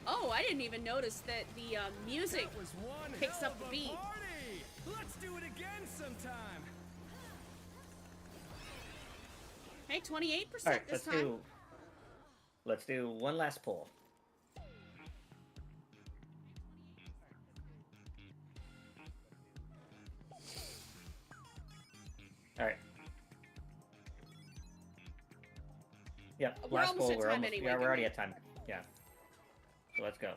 Oh, I didn't even notice that the music That was one picks hell up the of a beat. Party. Let's do it again sometime. Hey, 28% All right, this time. let's do one last pull. All right. Yep. We're last almost pull. at time anyway, Yeah, we're already didn't at time. Yeah. So let's go.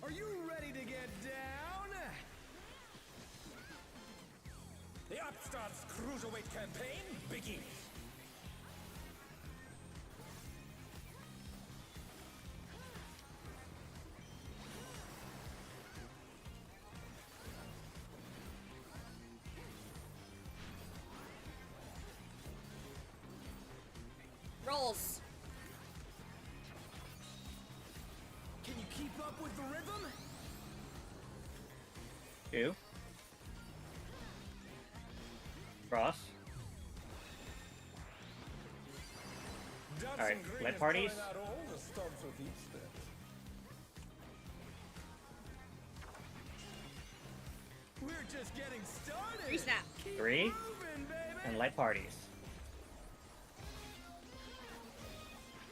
Are you ready to get down? The Upstarts Cruiserweight campaign begins. Rolls. Can you keep up with the rhythm? 2. Cross. Dutch All right, ingredients let parties. pulling out all the stops with each step. We're just getting started. Re-snap. Keep 3. moving, baby. And light parties.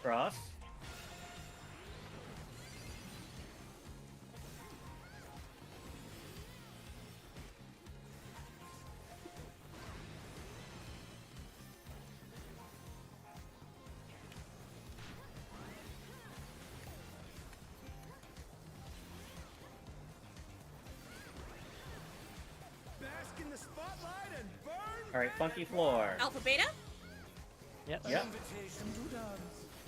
Cross. Bask in the spotlight and burn. All right, funky floor. Alpha beta. Yes. Yep. Invitation to dance.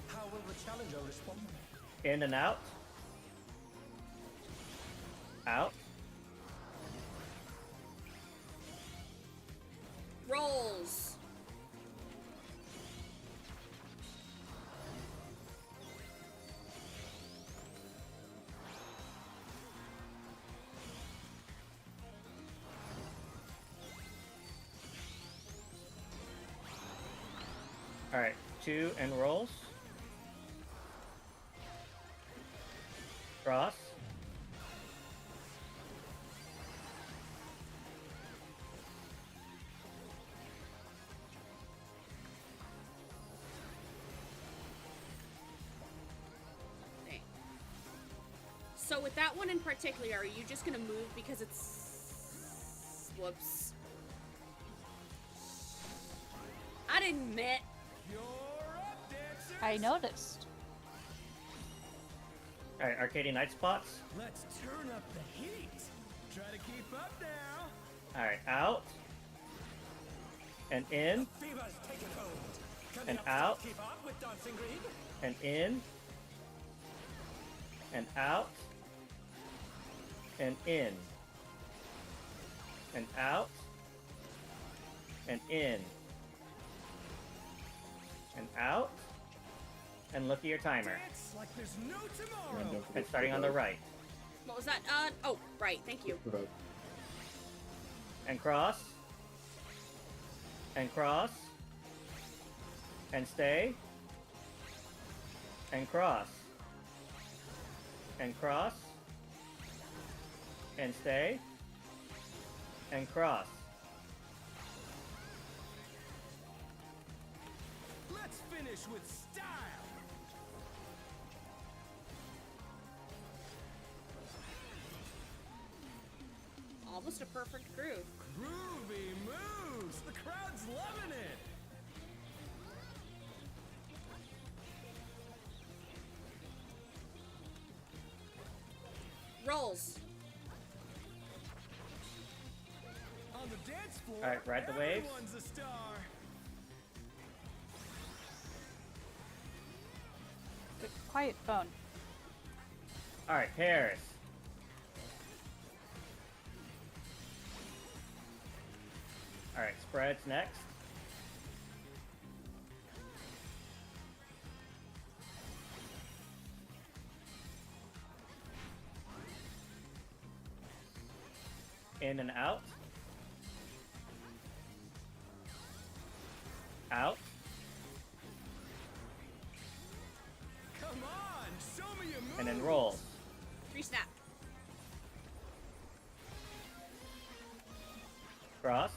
How will the challenger respond? In and out. Out. Rolls. All right, 2 and rolls. Cross. Okay. So with that one in particular, are you just gonna move because it's... Whoops. I didn't admit. You're up, dancers. I noticed. All right, Arcadian Night spots. Let's turn up the heat. Try to keep up now. All right, out. And in. Fever's taken hold. Can And the Upstarts out. keep up with Dancing Green? And in. And out. And in. And out. And in. And out. And look at your timer. Dance like there's no And tomorrow. don't And forget starting on the right. What was that? Oh, right. Thank you. provoke. And cross. And cross. And stay. And cross. And cross. And stay. And cross. Let's finish with style. Almost a perfect groove. Groovy moves. The crowd's loving it. Rolls. On the dance floor, All right, ride the waves. everyone's a star. Quiet phone. All right, Paris. All right, spreads next. In and out. Out. Come on, show me your moves. And then roll. 3 snap. Cross.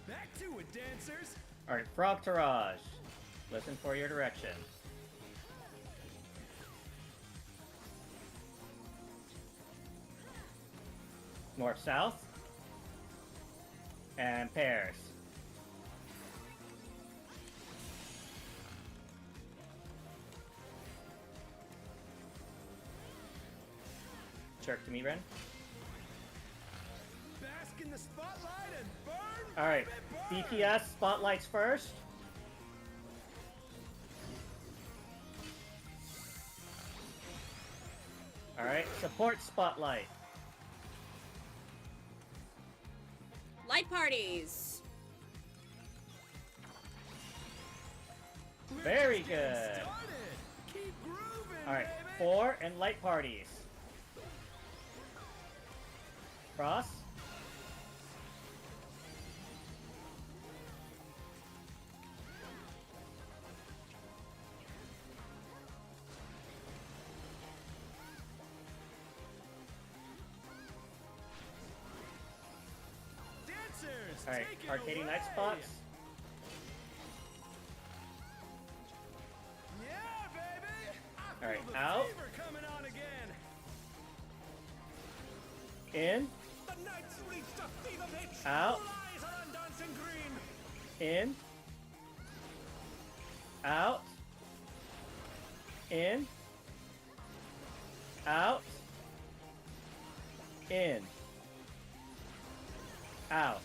Back to it, dancers. Alright, Frog Tarage. Listen for your direction. North, south. And pairs. Jerk to me, Ren. Bask in the spotlight and burn. Alright, baby, burn. DPS spotlights first. Alright, support spotlight. Light parties. Very Let's get good. started. Keep grooving, Alright, baby. 4 and light parties. Cross. Dancers, Alright, take it Arcading away. Night spots. Yeah, baby. I feel Alright, the out. fever coming on again. In. The night's reached a fever pitch. Out. All eyes are on dancing green. In. Out. In. Out. In. Out.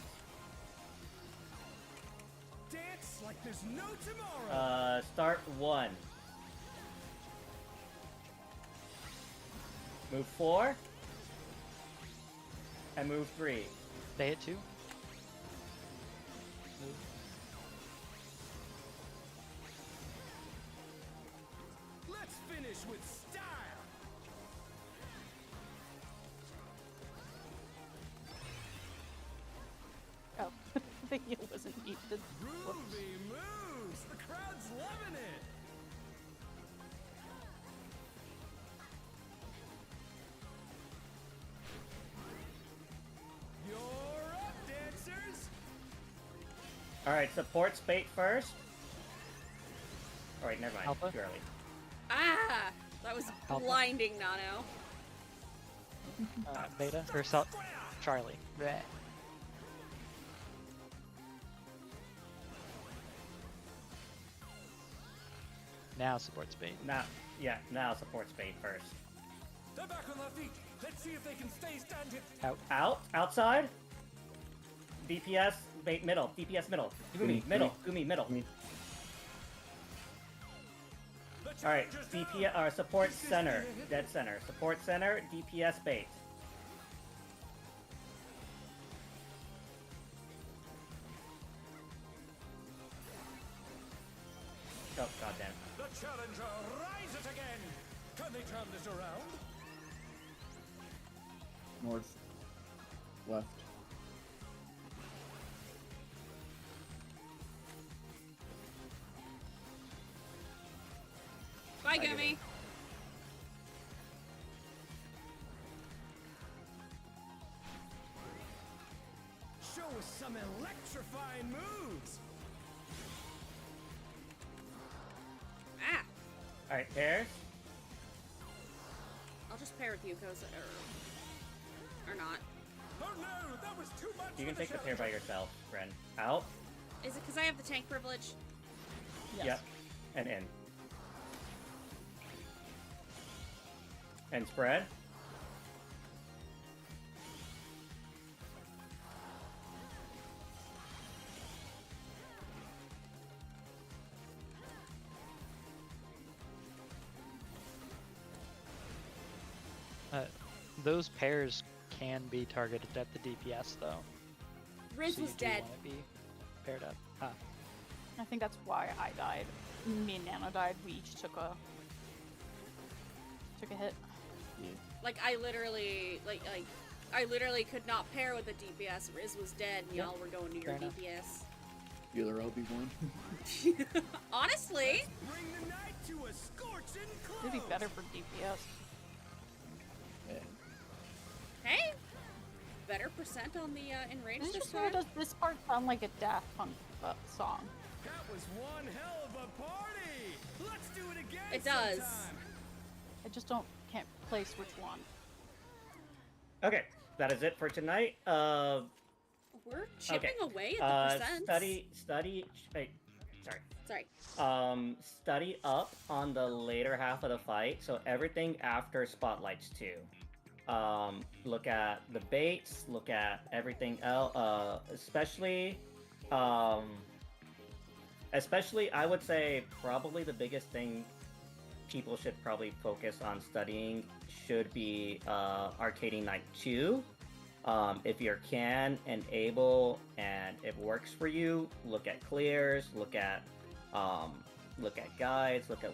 Dance like there's no tomorrow. Start 1. Move 4. And move 3. They hit 2. Let's finish with style. Oh, the heal wasn't needed. Whoops. Groovy moves. The crowd's loving it. You're up, dancers. Alright, support spate first. Alright, never mind. Alpha? Too early. Ah! That was Alpha. blinding, Nano. Beta or Charlie. Bleh. Now support speed. Now, yeah, now support spate first. They're back on their feet. Let's see if they can stay standing. Out. Out, outside. DPS, bait, middle. DPS, middle. Gumi, middle. Gumi, middle. The Alright, challenger's down. DPS, support center. Dead center. Support center, DPS bait. Oh, goddamn. The challenger rises again. Can they turn this around? North. Left. Bye, Bye, Gummy. Show us some electrifying moves. Ah! Alright, pairs. I'll just pair with you, Koza. Or not. Oh no, that was too much. You can for take the pair by challenger. yourself, Ren. Out. Is it because I have the tank privilege? Yes. Yep. And in. And spread. Those pairs can be targeted at the DPS though. Riz so was you do dead. want to be paired up. Ah, I think that's why I died. Me and Nano died. We each took a hit. Like I literally could not pair with a DPS. Riz was dead, and Yep. y'all were going to your Fair enough. DPS. Healer Obi-Wan. Honestly, Bring the night to a scorching close. It'd be better for DPS. Yeah. hey, better percent on the in range This this just really time. does this part sound like a Daft Punk song. That was one hell of a party. Let's do it again. It does. sometime. I just can't place which one. Okay, that is it for tonight. We're chipping away at the percents. Wait, sorry. Sorry. Study up on the later half of the fight, so everything after Spotlights 2. Look at the baits, look at everything else, especially I would say probably the biggest thing people should probably focus on studying should be Arcading Night 2. If you can and able and it works for you, look at clears, look at guides, look at